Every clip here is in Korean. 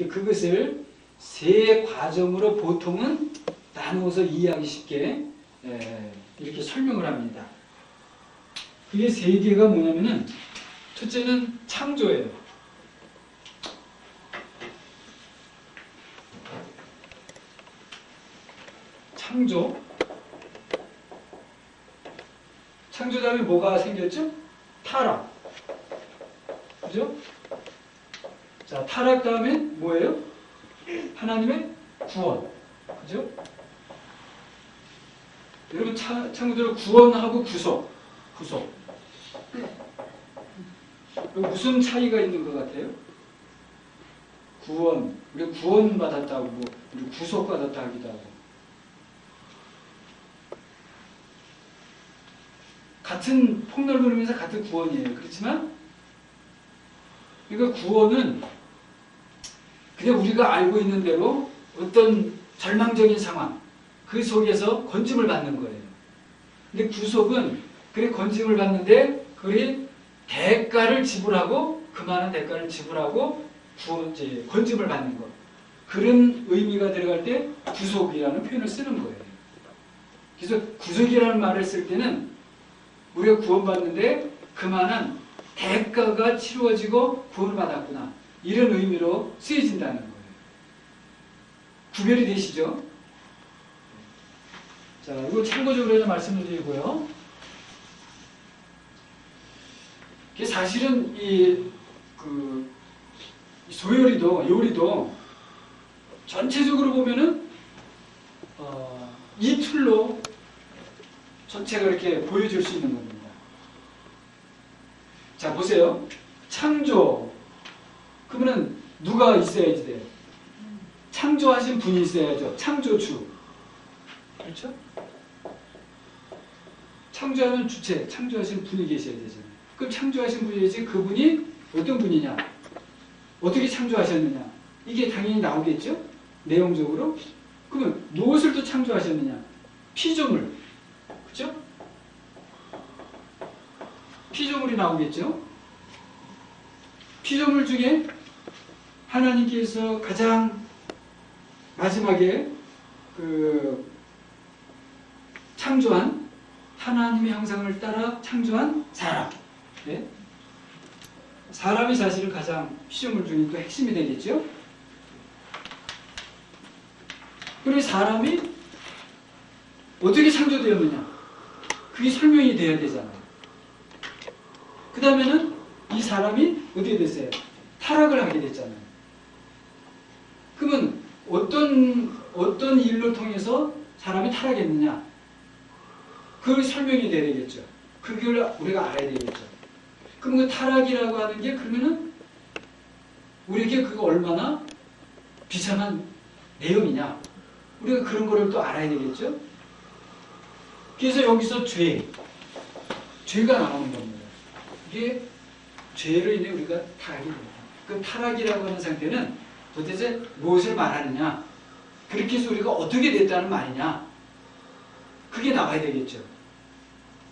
그것을 세 과정으로 보통은 나누어서 이해하기 쉽게 이렇게 설명을 합니다. 그게 세 개가 뭐냐면은 첫째는 창조예요. 창조 다음에 뭐가 생겼죠? 타락. 그죠? 자, 타락 다음에 뭐예요? 하나님의 구원. 그죠? 여러분 창조대로 구원하고 구속. 무슨 차이가 있는 것 같아요? 구원, 우리 구원받았다고 뭐 우리 구속받았다 하기도 하고 같은 폭넓은 의미에서 같은 구원이에요. 그렇지만 그러니까 구원은 그냥 우리가 알고 있는 대로 어떤 절망적인 상황 그 속에서 건짐을 받는 거예요. 근데 구속은 그래 건짐을 받는데 그게 대가를 지불하고 그만한 대가를 지불하고 건짐을 받는 것 그런 의미가 들어갈 때 구속이라는 표현을 쓰는 거예요. 그래서 구속이라는 말을 쓸 때는 우리가 구원받는데 그만한 대가가 치루어지고 구원을 받았구나 이런 의미로 쓰여진다는 거예요. 구별이 되시죠? 자, 이거 참고적으로 해서 말씀을 드리고요. 사실은 요리도 전체적으로 보면은 이 틀로 전체가 이렇게 보여줄 수 있는 겁니다. 자, 보세요. 창조. 그러면은 누가 있어야지 돼요? 창조하신 분이 있어야죠. 창조주. 그렇죠? 창조하는 주체, 창조하신 분이 계셔야 되잖아요. 그럼 창조하신 분이지 그분이 어떤 분이냐? 어떻게 창조하셨느냐? 이게 당연히 나오겠죠? 내용적으로. 그러면 무엇을 또 창조하셨느냐? 피조물. 그죠? 피조물이 나오겠죠? 피조물 중에 하나님께서 가장 마지막에 창조한 하나님의 형상을 따라 창조한 사람. 네? 사람이 사실은 가장 피조물 중에 또 핵심이 되겠죠? 그리고 사람이 어떻게 창조되었느냐? 그게 설명이 돼야 되잖아요. 그 다음에는 이 사람이 어떻게 됐어요? 타락을 하게 됐잖아요. 그러면 어떤 일로 통해서 사람이 타락했느냐? 그걸 설명이 돼야 되겠죠. 그걸 우리가 알아야 되겠죠. 그럼 그 타락이라고 하는 게 그러면은 우리에게 그거 얼마나 비참한 내용이냐? 우리가 그런 거를 또 알아야 되겠죠. 그래서 여기서 죄가 나오는 겁니다. 이게 죄로 인해 우리가 타락이 됩니다. 그 타락이라고 하는 상태는 도대체 무엇을 말하느냐? 그렇게 해서 우리가 어떻게 됐다는 말이냐? 그게 나와야 되겠죠.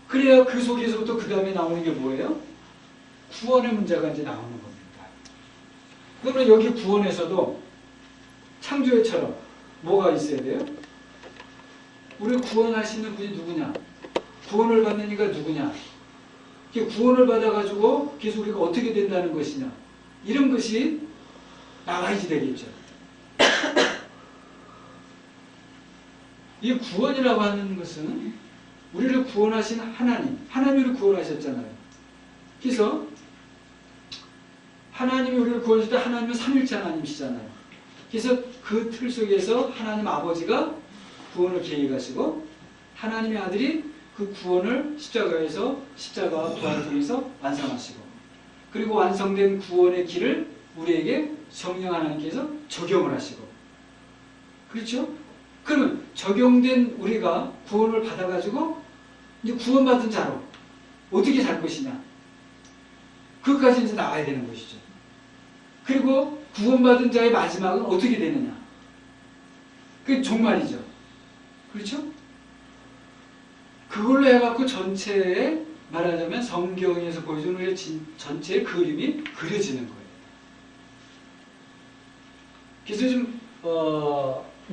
그래야 그 속에서부터 그 다음에 나오는 게 뭐예요? 구원의 문제가 이제 나오는 겁니다. 그러면 여기 구원에서도 창조회처럼 뭐가 있어야 돼요? 우리를 구원하시는 분이 누구냐? 구원을 받는 이가 누구냐? 구원을 받아가지고 계속 우리가 어떻게 된다는 것이냐? 이런 것이 나와야지 되겠죠. 이 구원이라고 하는 것은 우리를 구원하신 하나님이 우리를 구원하셨잖아요. 그래서 하나님이 우리를 구원하실 때 하나님은 삼일체 하나님이시잖아요. 그래서 그 틀 속에서 하나님 아버지가 구원을 계획하시고 하나님의 아들이 그 구원을 십자가와 부활을 통해서 완성하시고 그리고 완성된 구원의 길을 우리에게 성령 하나님께서 적용을 하시고 그렇죠? 그러면 적용된 우리가 구원을 받아가지고 이제 구원받은 자로 어떻게 살 것이냐 그것까지 이제 나와야 되는 것이죠. 그리고 구원받은 자의 마지막은 어떻게 되느냐 그게 종말이죠. 그렇죠? 그걸로 해갖고 전체에 말하자면 성경에서 보여주는 우리의 전체의 그림이 그려지는 거예요. 그래서 좀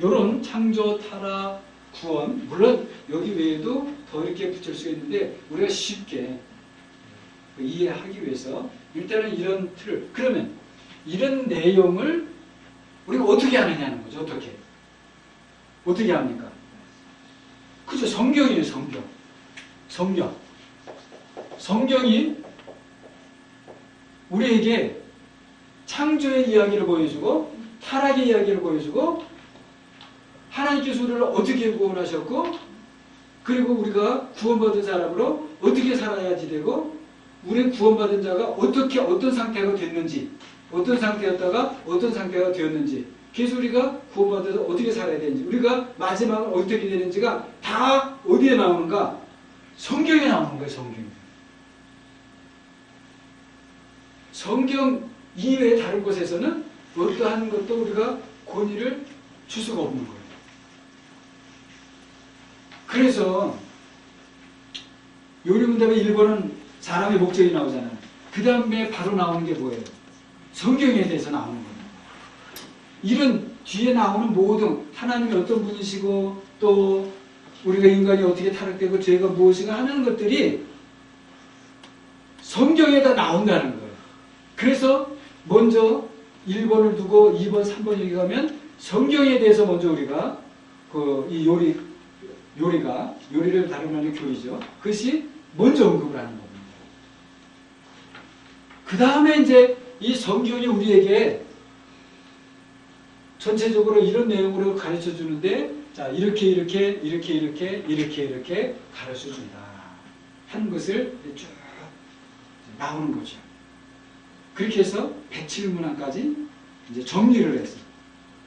요런 창조, 타락, 구원, 물론 여기 외에도 더 이렇게 붙일 수 있는데 우리가 쉽게 이해하기 위해서 일단은 이런 틀을, 그러면 이런 내용을 우리가 어떻게 하느냐는 거죠. 어떻게 합니까? 그죠? 성경이에요. 성경이 우리에게 창조의 이야기를 보여주고 타락의 이야기를 보여주고 하나님께서 우리를 어떻게 구원하셨고 그리고 우리가 구원받은 사람으로 어떻게 살아야지 되고 우리 구원받은 자가 어떤 상태가 됐는지 어떤 상태였다가 어떤 상태가 되었는지 그래서 우리가 구원받아서 어떻게 살아야 되는지 우리가 마지막은 어떻게 되는지가 다 어디에 나오는가? 성경에 나오는 거예요. 성경 이외에 다른 곳에서는 어떠한 것도 우리가 권위를 줄 수가 없는 거예요. 그래서 요리문답의 1번은 사람의 목적이 나오잖아요. 그 다음에 바로 나오는 게 뭐예요? 성경에 대해서 나오는 거예요. 이런 뒤에 나오는 모든 하나님이 어떤 분이시고 또 우리가 인간이 어떻게 타락되고 죄가 무엇인가 하는 것들이 성경에 다 나온다는 거예요. 그래서 먼저 1번을 두고 2번, 3번 여기 가면 성경에 대해서 먼저 우리가 이 요리를 다루는 교리죠. 그것이 먼저 언급을 하는 겁니다. 그 다음에 이제 이 성경이 우리에게 전체적으로 이런 내용으로 가르쳐 주는데 자 이렇게 가르쳐 준다 하는 것을 쭉 나오는 거죠. 그렇게 해서 107문항까지 이제 정리를 해서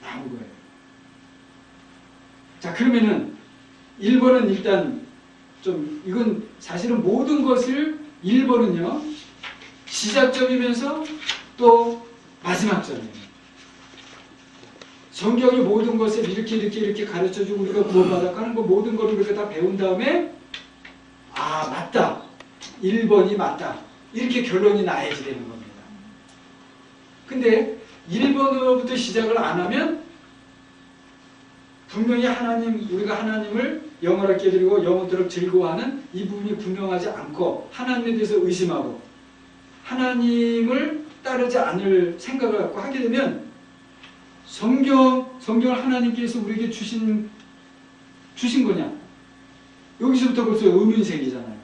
나온 거예요. 자 그러면은 1번은 일단 좀 이건 사실은 모든 것을 1번은요 시작점이면서 또 마지막점이에요. 성경이 모든 것을 이렇게 가르쳐주고 우리가 구원받았고 하는 거 모든 걸 우리가 다 배운 다음에 아 맞다 1번이 맞다 이렇게 결론이 나야지 되는 겁니다. 근데 1번으로부터 시작을 안 하면 분명히 우리가 하나님을 영원하게 드리고 영원토록 즐거워하는 이 부분이 분명하지 않고 하나님에 대해서 의심하고 하나님을 따르지 않을 생각을 갖고 하게 되면 성경을 하나님께서 우리에게 주신 거냐? 여기서부터 벌써 의문이 생기잖아요.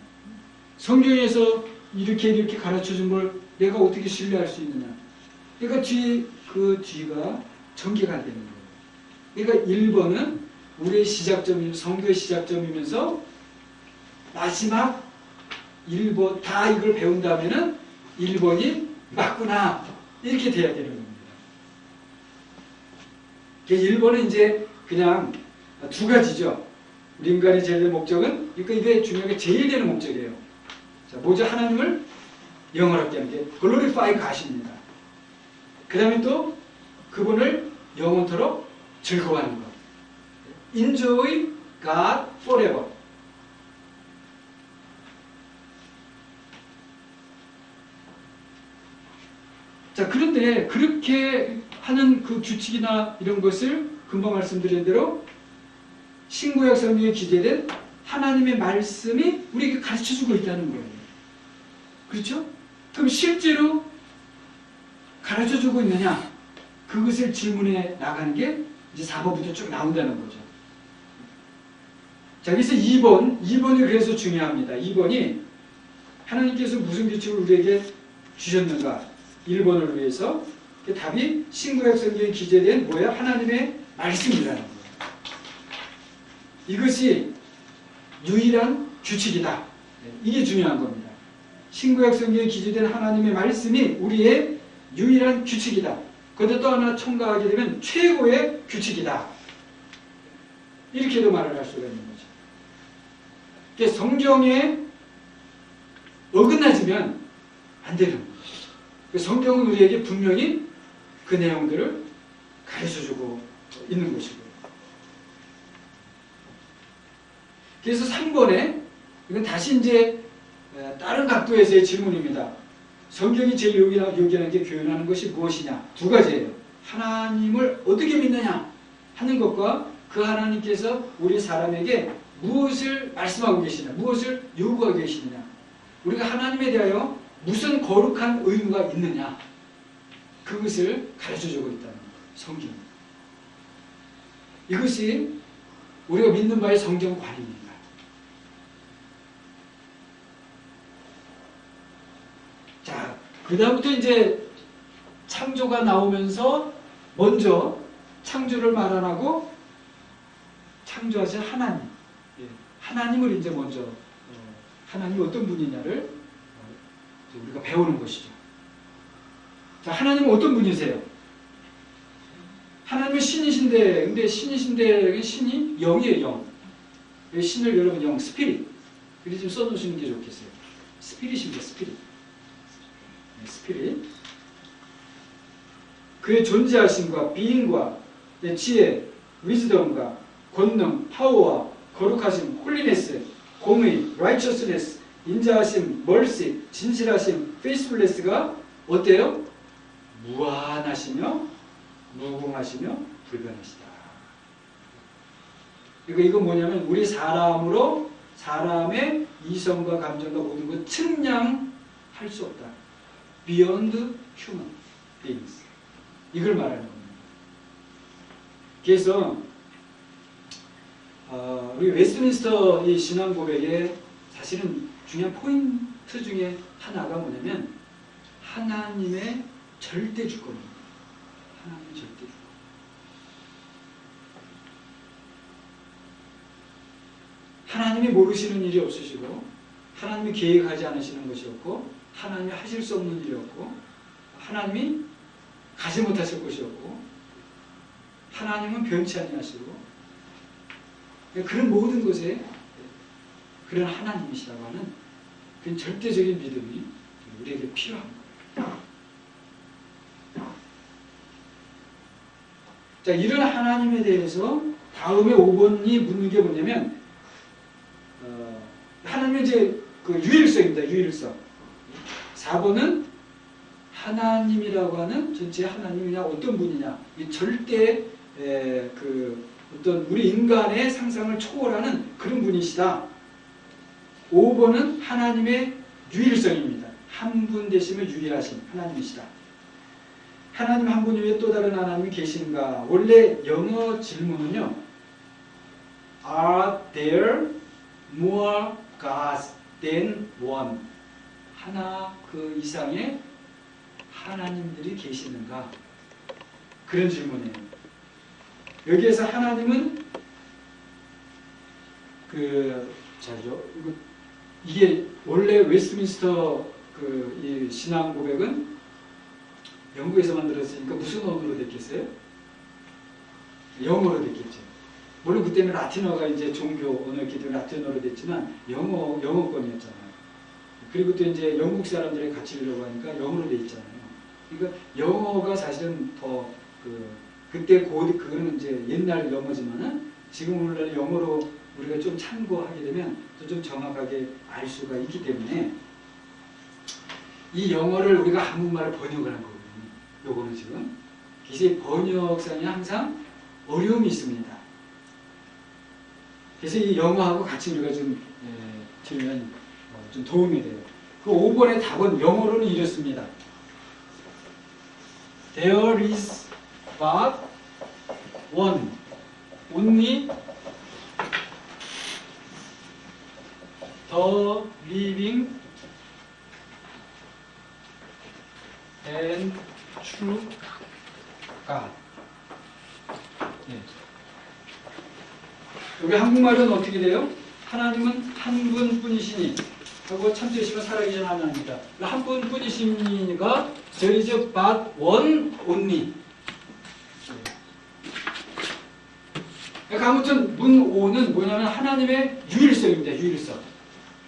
성경에서 이렇게 가르쳐준 걸 내가 어떻게 신뢰할 수 있느냐? 그러니까 그 뒤가 전개가 되는 거예요. 그러니까 1번은 우리의 성교의 시작점이면서 마지막 1번 다 이걸 배운 다음에는 1번이 맞구나 이렇게 돼야 되는 겁니다. 1번은 이제 그냥 두 가지죠. 우리 인간의 제일 목적은 그러니까 이게 중요하게 제일 되는 목적이에요. 자, 먼저 하나님을 영원하게 하는 게 글로리파이 가십니다. 그 다음에 또 그분을 영원토록 즐거워하는 것. Enjoy God forever. 자, 그런데 그렇게 하는 그 규칙이나 이런 것을 금방 말씀드린 대로 신구약 성경에 기재된 하나님의 말씀이 우리에게 가르쳐주고 있다는 거예요. 그렇죠? 그럼 실제로 가르쳐주고 있느냐? 그것을 질문해 나가는 게 이제 4번부터 쭉 나온다는 거죠. 자, 그래서 2번이 그래서 중요합니다. 2번이 하나님께서 무슨 규칙을 우리에게 주셨는가? 1번을 위해서 답이 신구약 성경에 기재된 뭐야? 하나님의 말씀이라는 거예요. 이것이 유일한 규칙이다. 이게 중요한 겁니다. 신구약 성경에 기재된 하나님의 말씀이 우리의 유일한 규칙이다. 그런데 또 하나 첨가하게 되면 최고의 규칙이다. 이렇게도 말을 할 수가 있는 거죠. 그러니까 성경에 어긋나지면 안 되는 거예요. 성경은 우리에게 분명히 그 내용들을 가르쳐주고 있는 것이고요. 그래서 3번에 이건 다시 이제 다른 각도에서의 질문입니다. 성경이 제일 요기하는 게 교훈하는 것이 무엇이냐? 두 가지예요. 하나님을 어떻게 믿느냐 하는 것과 그 하나님께서 우리 사람에게 무엇을 말씀하고 계시냐, 무엇을 요구하고 계시느냐, 우리가 하나님에 대하여 무슨 거룩한 의무가 있느냐, 그것을 가르쳐주고 있다는 거예요. 성경입니다. 이것이 우리가 믿는 바의 성경관입니다. 자, 그 다음부터 이제 창조가 나오면서 먼저 창조를 말 안 하고 창조하신 하나님, 하나님을 이제 먼저 하나님이 어떤 분이냐를 우리가 배우는 것이죠. 자, 하나님은 어떤 분이세요? 하나님은 신이신데, 근데 신이신데 신이 영이에요, 영. 신을 여러분 영, 스피릿. 이렇게 좀 써놓으시는 게 좋겠어요. 스피릿입니다, 스피릿. 스피릿. 그의 존재하심과 비인과 지혜, 위즈덤과 권능, 파워와 거룩하심, 홀리네스, 공의, righteousness, 인자하심, mercy, 진실하심, faithfulness가 어때요? 무한하시며 무궁하시며 불변하시다. 그러니까 이건 뭐냐면 우리 사람으로 사람의 이성과 감정과 모든 걸 측량할 수 없다. Beyond human beings. 이걸 말하는 겁니다. 그래서 우리 웨스트민스터 이 신앙 고백의 사실은 중요한 포인트 중에 하나가 뭐냐면 하나님의 절대 주권입니다. 하나님의 절대 주권. 하나님이 모르시는 일이 없으시고 하나님이 계획하지 않으시는 것이 없고 하나님이 하실 수 없는 일이 없고 하나님이 가지 못하실 것이 없고 하나님은 변치 아니하시고 그런 모든 것에 그런 하나님이시라고 하는 그 절대적인 믿음이 우리에게 필요한 거예요. 자, 이런 하나님에 대해서 다음에 5번이 묻는 게 뭐냐면 하나님의 이제 그 유일성입니다. 유일성. 4번은 하나님이라고 하는 전체 하나님이냐 어떤 분이냐 이 절대 그 어떤 우리 인간의 상상을 초월하는 그런 분이시다. 5번은 하나님의 유일성입니다. 한 분 되심을 유일하신 하나님이시다. 하나님 한 분 외에 또 다른 하나님이 계신가? 원래 영어 질문은요. Are there more gods than one? 하나 그 이상의 하나님들이 계시는가? 그런 질문이에요. 여기에서 하나님은 이게 원래 웨스트민스터 이 신앙 고백은 영국에서 만들었으니까 무슨 언어로 됐겠어요? 영어로 됐겠죠. 물론 그때는 라틴어가 이제 종교 언어였기 때문에 라틴어로 됐지만 영어권이었잖아요. 그리고 또 이제 영국 사람들이 같이 읽으려고 하니까 영어로 돼 있잖아요. 그러니까 영어가 사실은 더 그때 그거는 이제 옛날 영어지만은 지금 오늘날 영어로 우리가 좀 참고하게 되면 좀 정확하게 알 수가 있기 때문에 이 영어를 우리가 한국말로 번역을 한 거거든요. 요거는 지금 그래서 번역상에 항상 어려움이 있습니다. 그래서 이 영어하고 같이 우리가 좀 들으면 좀 도움이 돼요. 그 5번의 답은 영어로는 이렇습니다. There is but one, only the living and true God. 네. 여기 한국말은 어떻게 돼요? 하나님은 한 분뿐이시니 하고 참되시고 살아계신 하나님이다. 한 분뿐이시니가 there is but one only. 그러니까 아무튼 문 5는 뭐냐면 하나님의 유일성입니다. 유일성.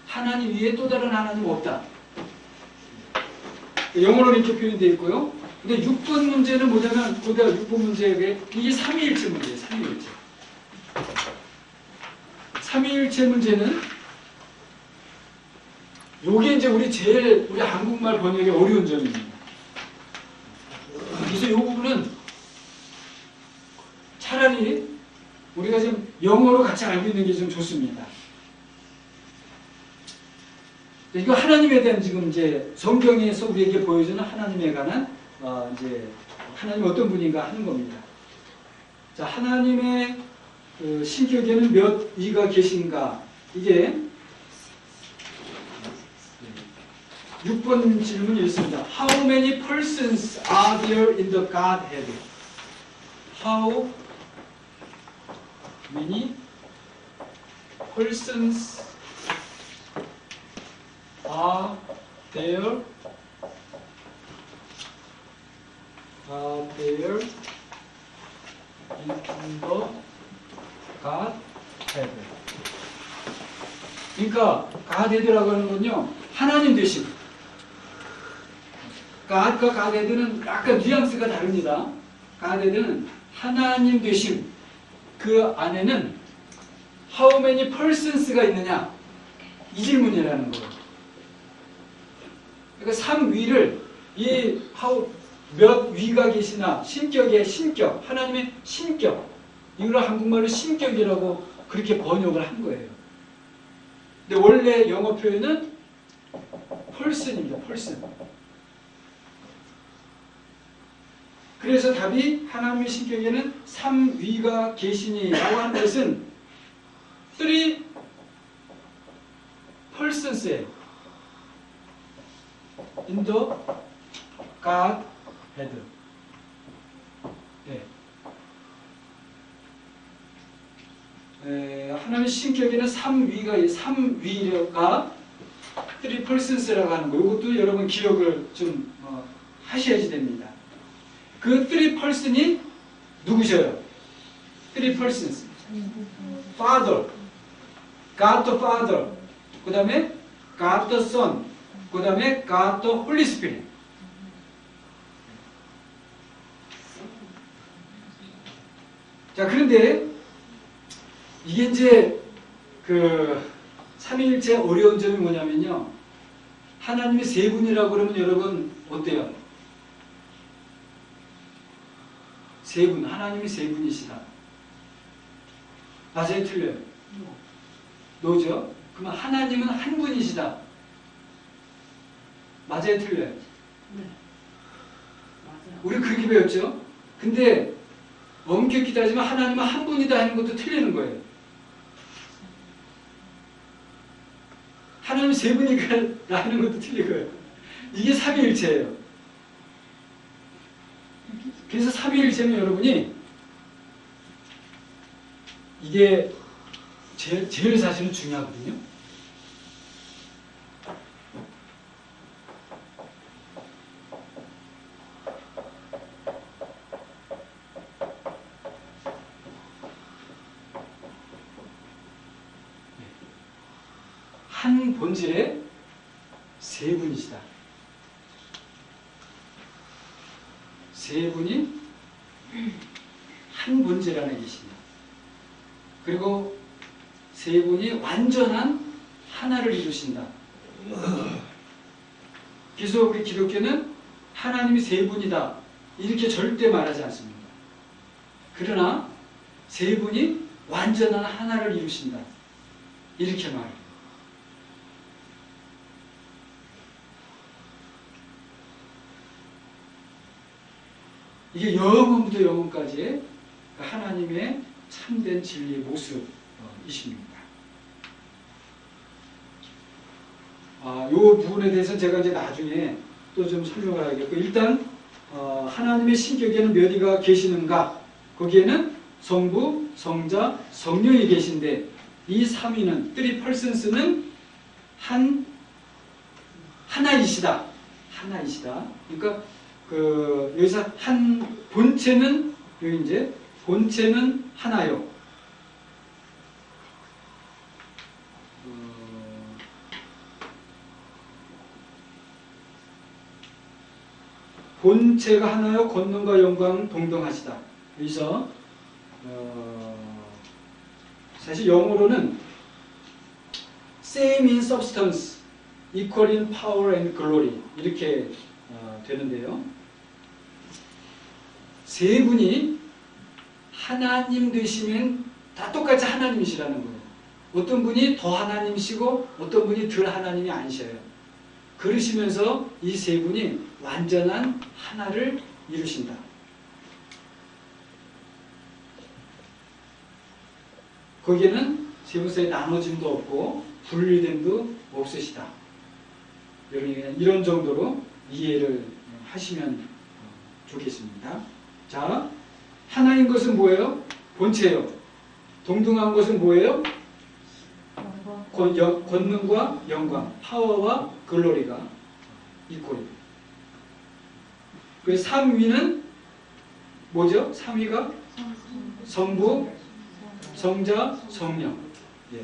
하나님 위에 또 다른 하나님 없다. 영어로는 이렇게 표현되어 있고요. 근데 6번 문제는 뭐냐면 고대 6번 문제에 이게 삼위일체 문제예요. 삼위일체. 삼위일체 문제는 요게 이제 우리 한국말 번역의 어려운 점입니다. 그래서 이 부분은 차라리 우리가 지금 영어로 같이 알고 있는 게 좀 좋습니다. 이거 하나님에 대한 지금 이제 성경에서 우리에게 보여주는 하나님에 관한 이제 하나님 어떤 분인가 하는 겁니다. 자, 하나님의 그 신격에는 몇 위가 계신가? 이게 6번 질문이 있습니다. How many persons are there in the Godhead? How many persons are there in the Godhead? 그러니까 Godhead라고 하는 건요, 하나님 되심. God과 Godhead는 약간 뉘앙스가 다릅니다. Godhead는 하나님 되심. 그 안에는 how many persons가 있느냐? 이 질문이라는 거예요. 그러니까 3위를 이 몇 위가 계시나 신격의 신격, 하나님의 신격, 이걸 한국말로 신격이라고 그렇게 번역을 한 거예요. 근데 원래 영어 표현은 person입니다. person. 그래서 답이 하나님의 신격에는 3위가 계시니라고 하는 것은 3 persons에 in the Godhead. 하나님의 신격에는 3위가 3 persons라고 하는 거. 이것도 여러분 기억을 좀 하셔야지 됩니다. 그 3 person이 누구셔요? 3 persons. Father, God the Father, 그 다음에 God the Son, 그 다음에 God the Holy Spirit. 자, 그런데 이게 이제 그 삼위일체 어려운 점이 뭐냐면요, 하나님이 세 분이라고 그러면 여러분 어때요? 세 분, 하나님이 세 분이시다. 맞아요, 틀려요? 노죠? 그러면 하나님은 한 분이시다. 맞아요, 틀려요? 네. 맞아요. 우리 그렇게 배웠죠? 근데 엄격히 따지면 하나님은 한 분이다 하는 것도 틀리는 거예요. 하나님 세 분이니까 하는 것도 틀린 거예요. 이게 삼위일체예요. 그래서 삼위일체는 여러분이 이게 제일 사실은 중요하거든요. 한 본질에 세 분이시다. 세 분이 한 본질 안에 계시다. 그리고 세 분이 완전한 하나를 이루신다. 그래서 우리 기독교는 하나님이 세 분이다 이렇게 절대 말하지 않습니다. 그러나 세 분이 완전한 하나를 이루신다 이렇게 말해요. 이게 영원부터 영원까지의 하나님의 참된 진리의 모습이십니다. 이 부분에 대해서 제가 이제 나중에 또 좀 설명을 하겠고, 일단 하나님의 신격에는 몇 위가 계시는가? 거기에는 성부, 성자, 성령이 계신데 이 3위는 3 persons는 하나이시다. 하나이시다. 그러니까 여기서 한 본체는 여기 이제 본체는 하나요. 본체가 하나요. 권능과 영광 동등하시다. 여기서 사실 영어로는 same in substance, equal in power and glory 이렇게 되는데요. 세 분이 하나님 되시면 다 똑같이 하나님이시라는 거예요. 어떤 분이 더 하나님이시고 어떤 분이 덜 하나님이 아니셔요. 그러시면서 이 세 분이 완전한 하나를 이루신다. 거기에는 세 분사의 나눠짐도 없고 분리됨도 없으시다. 여러분이 그냥 이런 정도로 이해를 하시면 좋겠습니다. 자, 하나인 것은 뭐예요? 본체요. 동등한 것은 뭐예요? 권능과 영광, 파워와 글로리가 이꼴. 그래서 3위는 뭐죠? 3위가 성부, 성자, 성령. 예.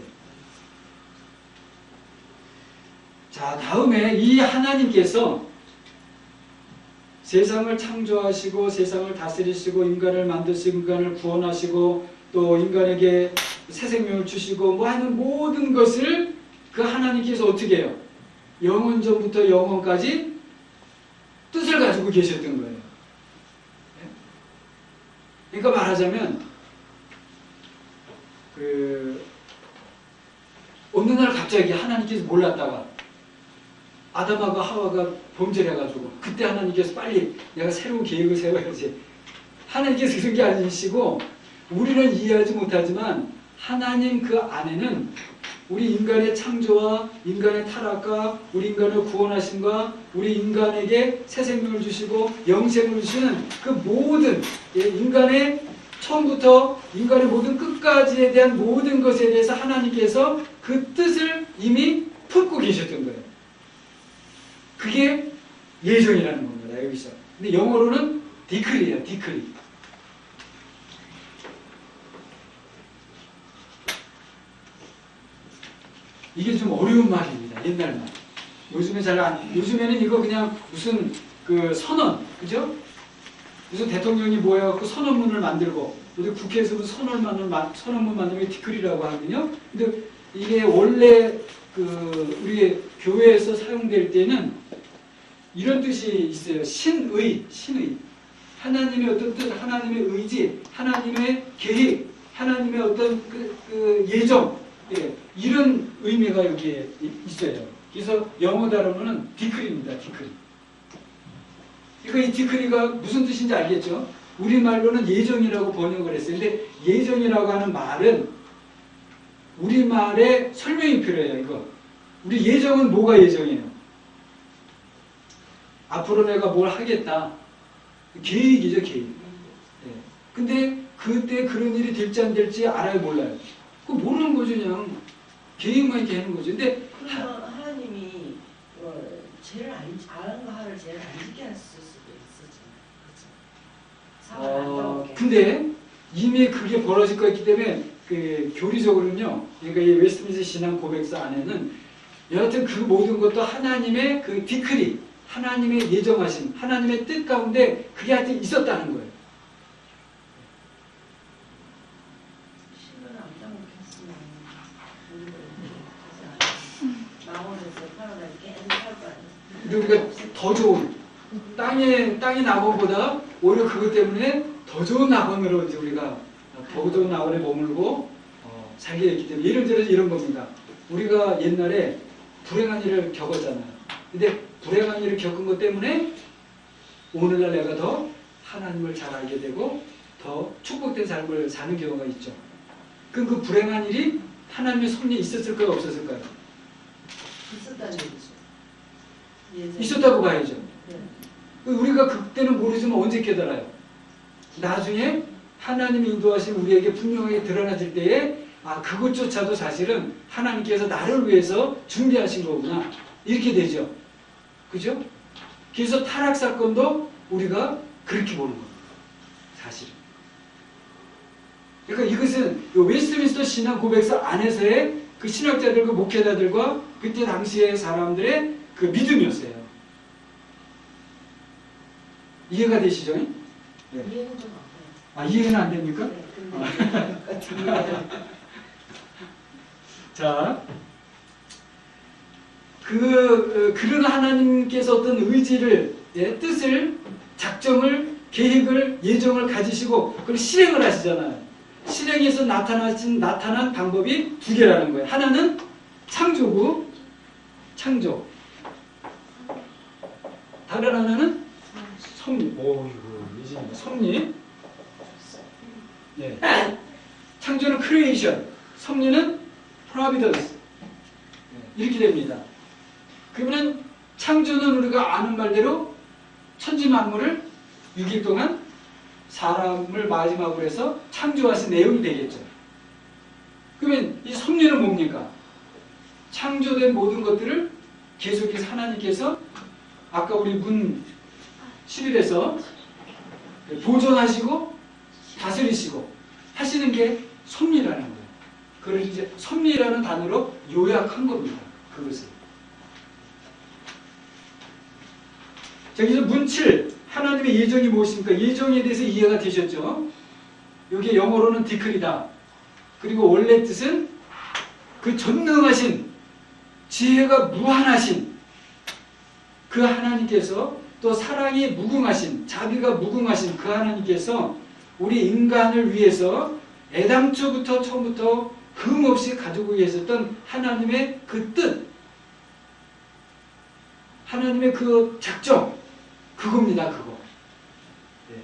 자, 다음에 이 하나님께서 세상을 창조하시고 세상을 다스리시고 인간을 만드시고 인간을 구원하시고 또 인간에게 새 생명을 주시고 뭐 하는 모든 것을 그 하나님께서 어떻게 해요? 영원전부터 영원까지 뜻을 가지고 계셨던 거예요. 그러니까 말하자면 어느 날 갑자기 하나님께서 몰랐다가 아담하고 하와가 범죄를 해가지고 그때 하나님께서 빨리 내가 새로운 계획을 세워야지. 하나님께서 그런 게 아니시고 우리는 이해하지 못하지만 하나님 그 안에는 우리 인간의 창조와 인간의 타락과 우리 인간을 구원하심과 우리 인간에게 새 생명을 주시고 영생을 주시는 그 모든 인간의 처음부터 인간의 모든 끝까지에 대한 모든 것에 대해서 하나님께서 그 뜻을 이미 품고 계셨던 거예요. 그게 예정이라는 겁니다. 여기서. 근데 영어로는 디크리예요. 디크리. 이게 좀 어려운 말입니다. 옛날 말. 요즘에는 이거 그냥 무슨 그 선언, 그죠? 무슨 대통령이 모여갖고 선언문을 만들고, 우리 국회에서 무슨 선언문 만들면 디크리라고 하거든요. 근데 이게 원래 우리 교회에서 사용될 때는 이런 뜻이 있어요. 신의. 하나님의 어떤 뜻, 하나님의 의지, 하나님의 계획, 하나님의 어떤 예정, 예, 이런 의미가 여기에 있어요. 그래서 영어 단어는 디크리입니다. 디크리. 그러니까 이 디크리가 무슨 뜻인지 알겠죠? 우리말로는 예정이라고 번역을 했어요. 근데 예정이라고 하는 말은 우리말에 설명이 필요해요. 이거. 우리 예정은 뭐가 예정이에요? 앞으로 내가 뭘 하겠다. 계획이죠, 계획. 예. 근데 그때 그런 일이 될지 안 될지 알아요, 몰라요? 그거 모르는 거죠, 그냥. 계획만 이렇게 하는 거죠. 근데 하나님이 죄를 아는 거 하를 죄를 안 지게 했을 수도 있었잖아요. 그렇죠? 근데 이미 그게 벌어질 거 있기 때문에 교리적으로는요. 그러니까 이 웨스트민스터 신앙 고백서 안에는 여하튼 그 모든 것도 하나님의 그 디크리, 하나님의 예정하심, 하나님의 뜻 가운데 그게 하여튼 있었다는 거예요. 신은 안 당했으면 나원에서 살아날 계속 살 거 아니에요. 우리가 더 좋은 땅의 낙원보다 오히려 그것 때문에 더 좋은 낙원으로 이제 우리가 더 좋은 낙원에 머물고 살게 됐기 때문에 예를 들어서 이런 겁니다. 우리가 옛날에 불행한 일을 겪었잖아요. 근데 불행한 일을 겪은 것 때문에 오늘날 내가 더 하나님을 잘 알게 되고 더 축복된 삶을 사는 경우가 있죠. 그럼 그 불행한 일이 하나님의 섭리에 있었을까요? 없었을까요? 있었다는 얘기죠. 있었다고 봐야죠. 네. 우리가 그때는 모르지만 언제 깨달아요? 나중에 하나님이 인도하신 우리에게 분명하게 드러나질 때에 그것조차도 사실은 하나님께서 나를 위해서 준비하신 거구나. 이렇게 되죠. 그죠? 그래서 타락 사건도 우리가 그렇게 보는 겁니다. 사실은. 그러니까 이것은 웨스트민스터 신앙 고백서 안에서의 그 신학자들, 그 목회자들과 그때 당시의 사람들의 그 믿음이었어요. 이해가 되시죠? 네. 이해는 좀 안 돼요. 이해는 안 됩니까? 네, 근데 자, 그런 하나님께서 어떤 의지를, 뜻을, 작정을 계획을 예정을 가지시고 그걸 실행을 하시잖아요. 실행에서 나타난 방법이 두 개라는 거예요. 하나는 창조고 창조. 다른 하나는 섭리. 오 이거 예진이다. 섭리. 예. 창조는 크리에이션, 섭리는 프로비던스. 이렇게 됩니다. 그러면 창조는 우리가 아는 말대로 천지 만물을 6일 동안 사람을 마지막으로 해서 창조하신 내용이 되겠죠. 그러면 이 섭리는 뭡니까? 창조된 모든 것들을 계속해서 하나님께서 아까 우리 문 11에서 보존하시고 다스리시고 하시는 게 섭리라는 거예요. 그걸 이제 섭리라는 단어로 요약한 겁니다. 그것을. 자, 이제 문 7. 하나님의 예정이 무엇입니까? 예정에 대해서 이해가 되셨죠? 여기 영어로는 디클이다. 그리고 원래 뜻은 그 전능하신, 지혜가 무한하신 그 하나님께서 또 사랑이 무궁하신, 자비가 무궁하신 그 하나님께서 우리 인간을 위해서 애당초부터 처음부터 금없이 가지고 계셨던 하나님의 그 뜻, 하나님의 그 작정, 그겁니다. 그거. 네.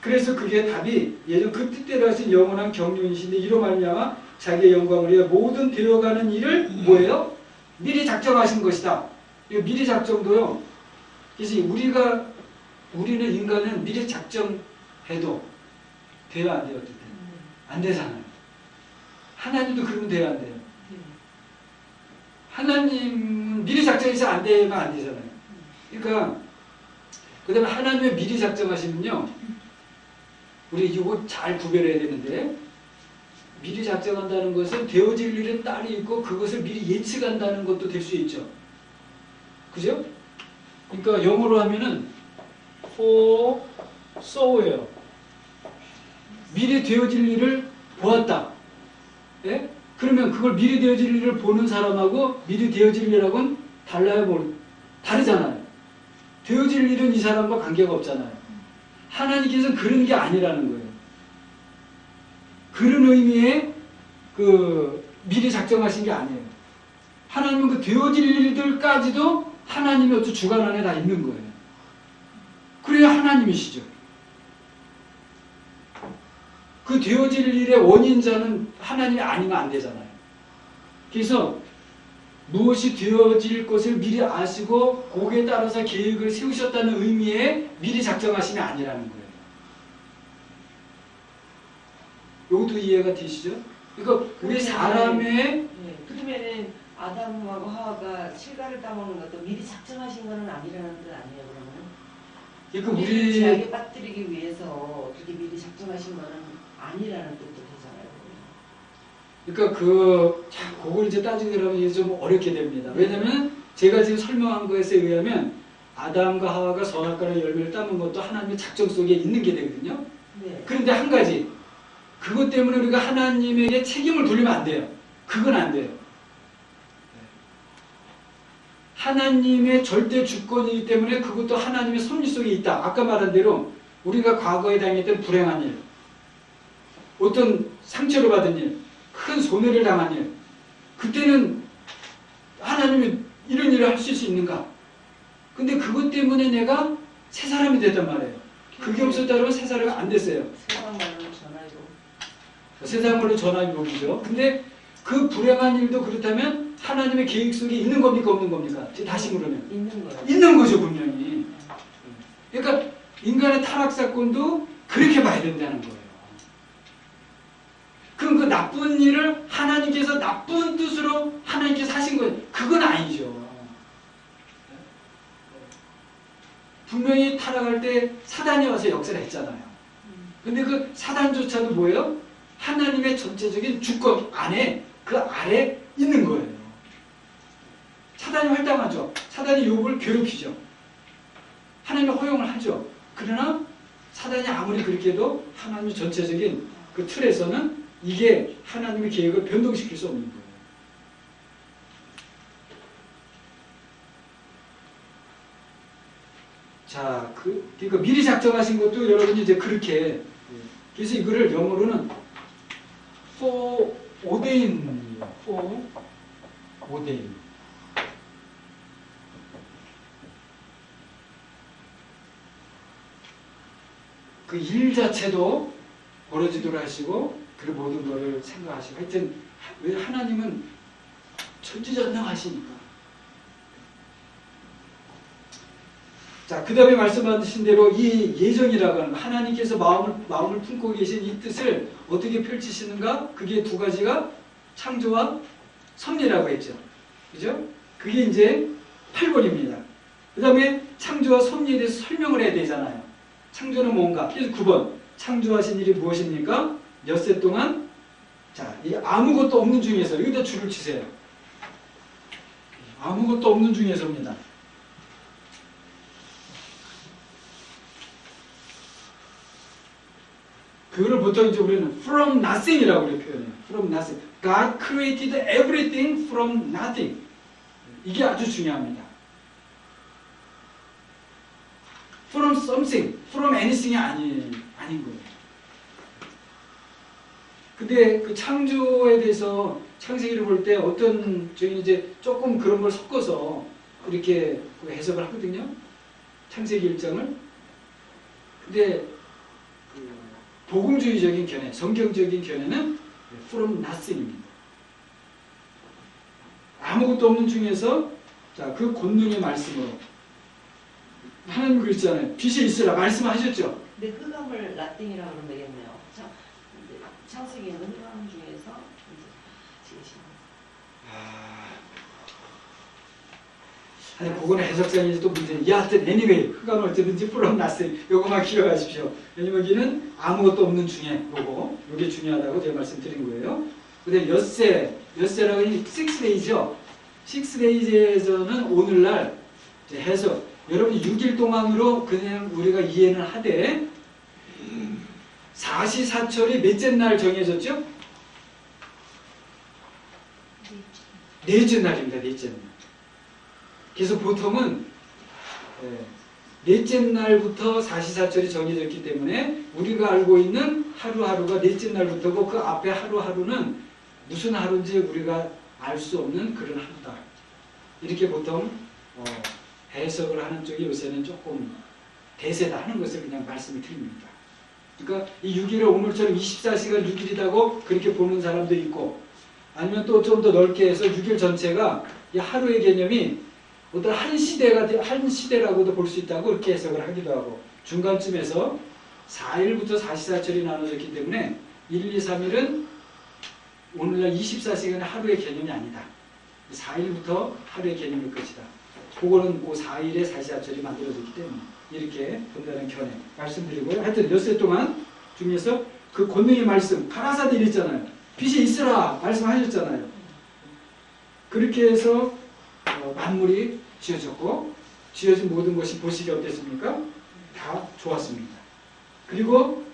그래서 그게 답이 예전 그 뜻대로 하신 영원한 경륜이신데 이로 말미암아 자기의 영광을 위해 모든 되어가는 일을 뭐예요? 미리 작정하신 것이다. 이 미리 작정도요. 그래서 우리는 인간은 미리 작정해도 돼요, 안 돼요? 안 되잖아요. 하나님도 그러면 돼요, 안 돼요? 하나님 미리 작정해서 안 되면 안 되잖아요. 그러니까 그 다음에 하나님의 미리 작정하시면요, 우리 이거 잘 구별해야 되는데, 미리 작정한다는 것은 되어질 일은 딸이 있고 그것을 미리 예측한다는 것도 될 수 있죠. 그죠? 그러니까 영어로 하면은 foresaw예요. 미리 되어질 일을 보았다. 예? 그러면 그걸 미리 되어질 일을 보는 사람하고 미리 되어질 일하고는 달라요? 다르잖아요. 되어질 일은 이 사람과 관계가 없잖아요. 하나님께서는 그런 게 아니라는 거예요. 그런 의미의 그 미리 작정하신 게 아니에요. 하나님은 그 되어질 일들까지도 하나님의 어떤 주관 안에 다 있는 거예요. 그래야 하나님이시죠. 그 되어질 일의 원인자는 하나님이 아니면 안 되잖아요. 그래서 무엇이 되어질 것을 미리 아시고 거기에 따라서 계획을 세우셨다는 의미의 미리 작정하심이 아니라는 거예요. 이것도 이해가 되시죠? 그러니까 우리 사람의 그러면은 아담하고 하와가 실과를 따먹는 것도 미리 작정하신 것은 아니라는 뜻 아니에요, 그러면? 그러니까 우리 죄악에 빠뜨리기 위해서 그렇게 미리 작정하신 것은 아니라는 뜻도 되잖아요. 그러니까 그걸 이제 따지게 되면 이제 좀 어렵게 됩니다. 왜냐면 제가 지금 설명한 것에 의하면 아담과 하와가 선악과의 열매를 따먹은 것도 하나님의 작정 속에 있는 게 되거든요. 네. 그런데 한 가지, 그것 때문에 우리가 하나님에게 책임을 돌리면 안 돼요. 그건 안 돼요. 하나님의 절대 주권이기 때문에 그것도 하나님의 섭리 속에 있다. 아까 말한 대로 우리가 과거에 당했던 불행한 일, 어떤 상처를 받은 일, 큰 손해를 당한 일, 그때는 하나님이 이런 일을 하실 수 있는가? 근데 그것 때문에 내가 새 사람이 됐단 말이에요. 그게 없었다면 새 사람이 안 됐어요. 세상 말로 전화해도. 세상 말로 전화위복이죠. 근데 그 불행한 일도 그렇다면 하나님의 계획 속에 있는 겁니까, 없는 겁니까? 다시 물으면 있는 거예요. 있는 거죠, 분명히. 그러니까 인간의 타락 사건도 그렇게 봐야 된다는 거예요. 그럼 그 나쁜 일을 하나님께서 나쁜 뜻으로 하나님께서 하신 거예요. 그건 아니죠. 분명히 타락할 때 사단이 와서 역사를 했잖아요. 근데 그 사단조차도 뭐예요? 하나님의 전체적인 주권 안에, 그 아래 있는 거예요. 사단이 활동하죠. 사단이 욥을 괴롭히죠. 하나님이 허용을 하죠. 그러나 사단이 아무리 그렇게 해도 하나님의 전체적인 그 틀에서는 이게 하나님의 계획을 변동시킬 수 없는 거예요. 자, 자, 그러니까 미리 작정하신 것도 여러분이 이제 그렇게. 그래서 이거를 영어로는 foreordain이에요. foreordain. 그 일 자체도 벌어지도록 하시고 그 모든 거를 생각하시고 하여튼 왜 하나님은 천지전능하시니까. 자, 그 다음에 말씀하신 대로 이 예정이라고 하는 하나님께서 마음을 품고 계신 이 뜻을 어떻게 펼치시는가? 그게 두 가지가 창조와 섭리라고 했죠. 그죠? 그게 이제 8번입니다. 그 다음에 창조와 섭리에 대해서 설명을 해야 되잖아요. 창조는 뭔가? 그래서 9번. 창조하신 일이 무엇입니까? 엿새 동안. 자, 이 아무것도 없는 중에서, 여기다 줄을 치세요. 아무것도 없는 중에서입니다. 그거를 보통 이제 우리는 from nothing이라고 이렇게 표현해요. from nothing. God created everything from nothing. 이게 아주 중요합니다. from something, from anything이 아닌 거예요. 근데 그 창조에 대해서 창세기를 볼 때 어떤 저희는 이제 조금 그런 걸 섞어서 이렇게 해석을 하거든요. 창세기 1장을. 근데 복음주의적인 견해, 성경적인 견해는 from nothing입니다. 아무것도 없는 중에서 자, 그 권능의 말씀으로 하나님 그랬잖아요. 빛이 있으라 말씀하셨죠. 근데 흑암을 nothing이라고 그러면 되겠네요. 창세기는 흑암 중에서 지으신. 아니, 그거는 해석자인지 또 문제는 하여튼 anyway 흑암을 어쨌든지 from nothing 요거만 기억하십시오. 왜냐면 여기는 아무것도 없는 중에 요게 중요하다고 제가 말씀드린 거예요. 근데 엿새라고 하니 6days죠. 6days에서는 오늘날 해석 여러분이 6일 동안으로 그냥 우리가 이해는 하되 사시사철이 몇째 날 정해졌죠? 넷째 날입니다. 넷째 날. 그래서 보통은 넷째 날부터 사시사철이 정해졌기 때문에 우리가 알고 있는 하루하루가 넷째 날부터고 그 앞에 하루하루는 무슨 하루인지 우리가 알 수 없는 그런 하루다. 이렇게 보통 해석을 하는 쪽이 요새는 조금 대세다 하는 것을 그냥 말씀을 드립니다. 그러니까 이 6일을 오늘처럼 24시간 6일이라고 그렇게 보는 사람도 있고 아니면 또 좀 더 넓게 해서 6일 전체가 이 하루의 개념이 어떤 한 시대라고도 볼 수 있다고 그렇게 해석을 하기도 하고 중간쯤에서 4일부터 사시사철이 나눠졌기 때문에 1, 2, 3일은 오늘날 24시간의 하루의 개념이 아니다. 4일부터 하루의 개념일 것이다. 그거는 그 4일의 사시사철이 만들어졌기 때문에 이렇게 본다는 견해 말씀드리고요. 하여튼 엿새 동안 중에서 그 권능의 말씀 가라사대 이랬잖아요. 빛이 있으라 말씀하셨잖아요. 그렇게 해서 만물이 지어졌고 지어진 모든 것이 보시기 어땠습니까? 다 좋았습니다. 그리고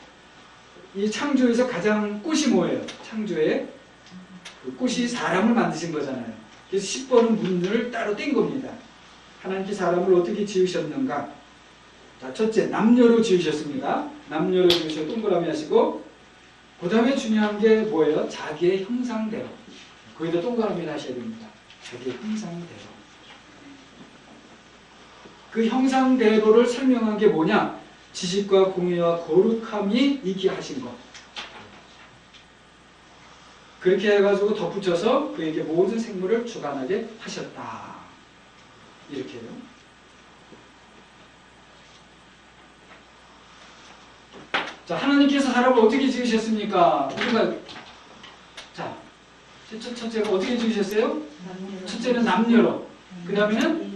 이 창조에서 가장 꽃이 뭐예요? 창조에 그 꽃이 사람을 만드신 거잖아요. 그래서 10번은 문을 따로 뗀 겁니다. 하나님께 사람을 어떻게 지으셨는가? 자, 첫째, 남녀로 지으셨습니다. 남녀로 지으셔 동그라미 하시고 그 다음에 중요한 게 뭐예요? 자기의 형상대로. 거기다 동그라미 하셔야 됩니다. 자기의 형상대로. 그 형상대로를 설명한 게 뭐냐? 지식과 공의와 거룩함이 있게 하신 것. 그렇게 해가지고 덧붙여서 그에게 모든 생물을 주관하게 하셨다. 이렇게요. 자, 하나님께서 사람을 어떻게 지으셨습니까? 우리가 자, 첫째가 어떻게 지으셨어요? 첫째는 남녀로. 그 다음에는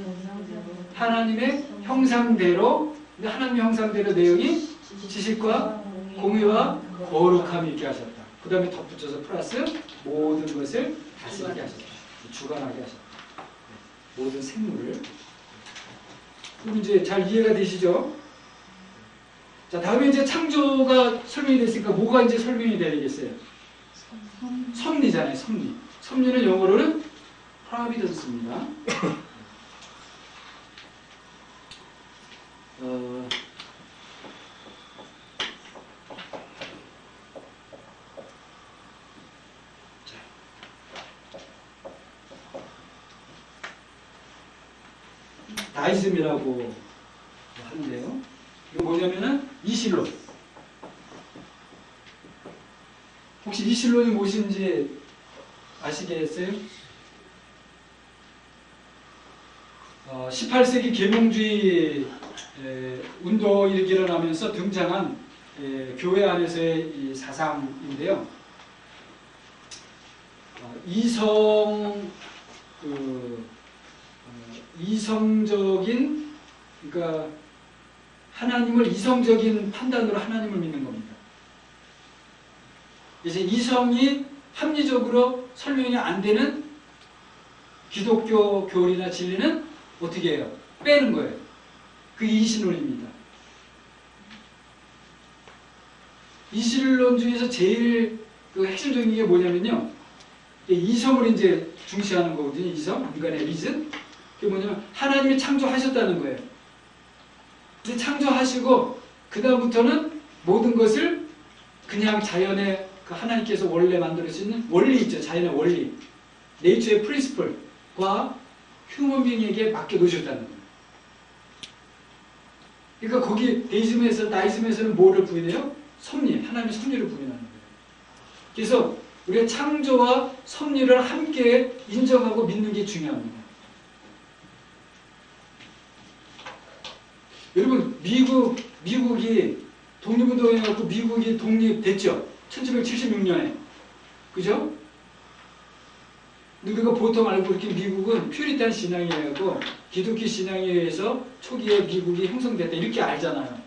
하나님의 형상대로. 근데 하나님의 형상대로 내용이 지식과 공의와 거룩함이 있게 하셨다. 그 다음에 덧붙여서 플러스 모든 것을 다스리게 하셨다. 주관하게 하셨다. 모든 생물을. 그럼 이제 잘 이해가 되시죠? 자, 다음에 이제 창조가 설명이 됐으니까 뭐가 이제 설명이 돼야 되겠어요? 섭리잖아요, 섭리. 섭리는 영어로는 providence입니다. 어, 다이즘이라고 하는데요. 이거 뭐냐면은 이실론. 혹시 이실론이 무엇인지 아시겠어요? 18세기 계몽주의 운동이 일어나면서 등장한 교회 안에서의 이 사상인데요. 이성적인, 그러니까 하나님을 이성적인 판단으로 하나님을 믿는 겁니다. 이제 이성이 합리적으로 설명이 안 되는 기독교 교리나 진리는 어떻게 해요? 빼는 거예요. 그게 이신론입니다. 이신론주의에서 제일 그 핵심적인 게 뭐냐면요. 이성을 이제 중시하는 거거든요. 이성, 인간의 리즌. 그게 뭐냐면 하나님이 창조하셨다는 거예요. 이제 창조하시고 그 다음부터는 모든 것을 그냥 자연의 그 하나님께서 원래 만들어주신 원리 있죠. 자연의 원리. 네이처의 프린시플과 휴먼빙에게 맡겨놓으셨다는 거예요. 그러니까 거기 데이즘에서 나이즘에서는 뭐를 부인해요? 섭리, 하나님의 섭리를 부인하는 거예요. 그래서 우리가 창조와 섭리를 함께 인정하고 믿는 게 중요합니다. 여러분 미국이 독립운동해갖고 미국이 독립됐죠. 1776년에. 그죠? 우리가 보통 알고 있는 미국은 퓨리탄 신앙에 의하고 기독교 신앙에 의해서 초기에 미국이 형성됐다 이렇게 알잖아요.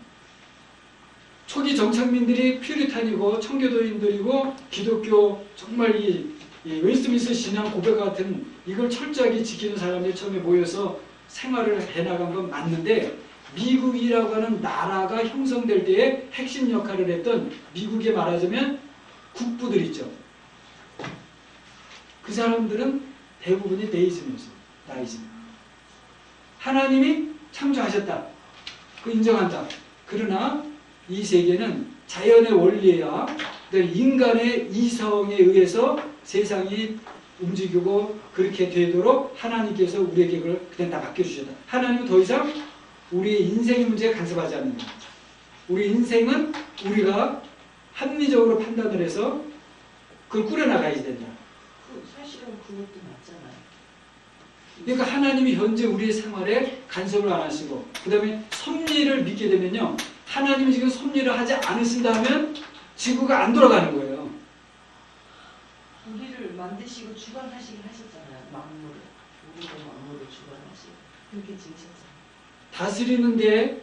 초기 정착민들이 퓨리탄이고 청교도인들이고 기독교 정말 이 웨스트민스터 신앙 고백 같은 이걸 철저하게 지키는 사람들이 처음에 모여서 생활을 해나간 건 맞는데 미국이라고 하는 나라가 형성될 때에 핵심 역할을 했던 미국에 말하자면 국부들 있죠. 그 사람들은 대부분이 데이즘이었어요. 다이즘. 하나님이 창조하셨다. 그 인정한다. 그러나 이 세계는 자연의 원리야 인간의 이성에 의해서 세상이 움직이고 그렇게 되도록 하나님께서 우리에게 그걸 그냥 다 맡겨주셨다. 하나님은 더 이상 우리의 인생의 문제에 간섭하지 않는다. 우리 인생은 우리가 합리적으로 판단을 해서 그걸 꾸려나가야 된다. 사실은 그것도 맞잖아요. 그러니까 하나님이 현재 우리의 생활에 간섭을 안 하시고 그 다음에 섭리를 믿게 되면요. 하나님이 지금 섭리를 하지 않으신다면 지구가 안 돌아가는 거예요. 우리를 만드시고 주관하시긴 하셨잖아요. 만물을. 우리도 만물을 주관하시고. 그렇게 지으셨잖아요. 다스리는데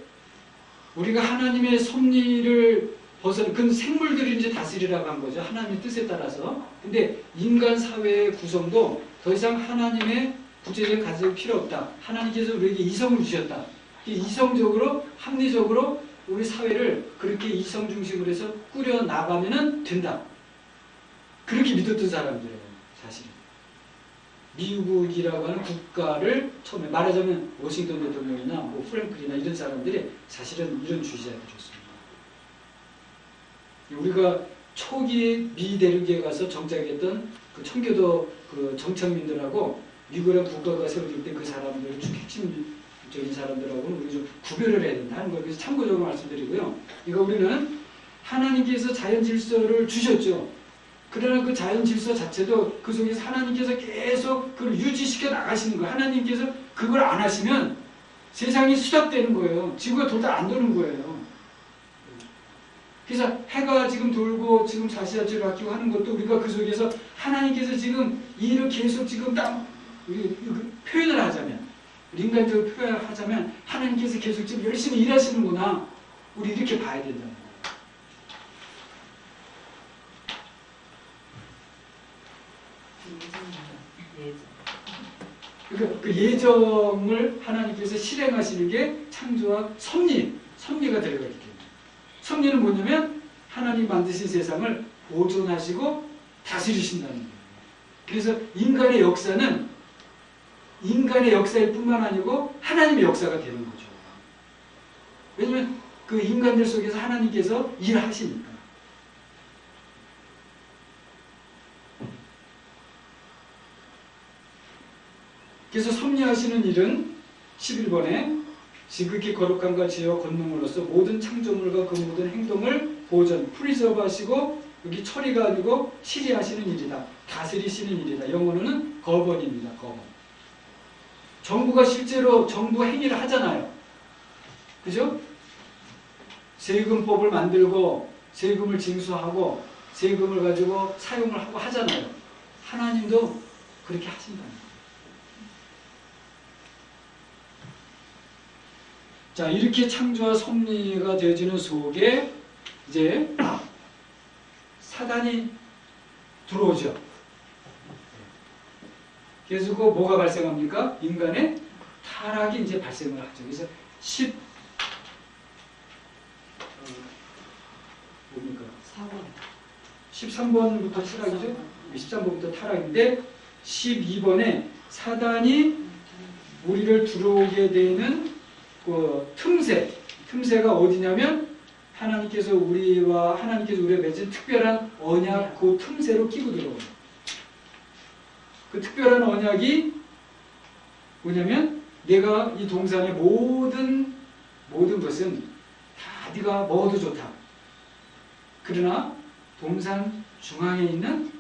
우리가 하나님의 섭리를 벗어나 그건 생물들이 이제 다스리라고 한 거죠. 하나님의 뜻에 따라서. 근데 인간 사회의 구성도 더 이상 하나님의 구체적인 간섭이 필요 없다. 하나님께서 우리에게 이성을 주셨다. 이성적으로 합리적으로 우리 사회를 그렇게 이성 중심으로 해서 꾸려 나가면은 된다. 그렇게 믿었던 사람들이에요. 사실은. 미국이라고 하는 국가를 처음에 말하자면 워싱턴 대통령이나 뭐 프랭클이나 이런 사람들이 사실은 이런 주의자들이었습니다. 우리가 초기 미대륙에 가서 정착했던 그 청교도 그 정착민들하고 미국이라는 국가가 세워질 때 그 사람들 쭉 핵심적인 사람들하고는 우리 좀 구별을 해야 된다는 걸 그래서 참고적으로 말씀드리고요. 이거 우리는 하나님께서 자연 질서를 주셨죠. 그러나 그 자연 질서 자체도 그 속에서 하나님께서 계속 그걸 유지시켜 나가시는 거예요. 하나님께서 그걸 안 하시면 세상이 수답되는 거예요. 지구가 돌다 안 도는 거예요. 그래서 해가 지금 돌고 지금 자시자치를 바뀌고 하는 것도 우리가 그 속에서 하나님께서 지금 이 일을 계속 지금 표현을 하자면 인간적으로 표현을 하자면 하나님께서 계속 지금 열심히 일하시는구나. 우리 이렇게 봐야 된다는 거예요. 그러니까 그 예정을 하나님께서 실행하시는 게 창조와 섭리가 들어가 있기 때문에. 섭리는 뭐냐면 하나님 만드신 세상을 보존하시고 다스리신다는 거예요. 그래서 인간의 역사는 인간의 역사일 뿐만 아니고 하나님의 역사가 되는 거죠. 왜냐면 그 인간들 속에서 하나님께서 일하시니까. 그래서 섭리하시는 일은 11번에 지극히 거룩함과 지혜와 권능으로서 모든 창조물과 그 모든 행동을 보존, 프리저브 하시고 여기 처리가 아니고 실의하시는 일이다. 다스리시는 일이다. 영어로는 거번입니다. 거번. 정부가 실제로 정부 행위를 하잖아요. 그죠? 세금법을 만들고 세금을 징수하고 세금을 가지고 사용을 하고 하잖아요. 하나님도 그렇게 하신다는 거예요. 자, 이렇게 창조와 섭리가 되어지는 속에 이제 사단이 들어오죠. 그래서 그 뭐가 발생합니까? 인간의 타락이 이제 발생을 하죠. 그래서 13번부터 타락이죠. 13번부터 타락인데 12번에 사단이 우리를 들어오게 되는 그 틈새가 어디냐면 하나님께서 우리와 맺은 특별한 언약 그 틈새로 끼고 들어오는. 그 특별한 언약이 뭐냐면 내가 이 동산의 모든 것은 다 네가 먹어도 좋다. 그러나 동산 중앙에 있는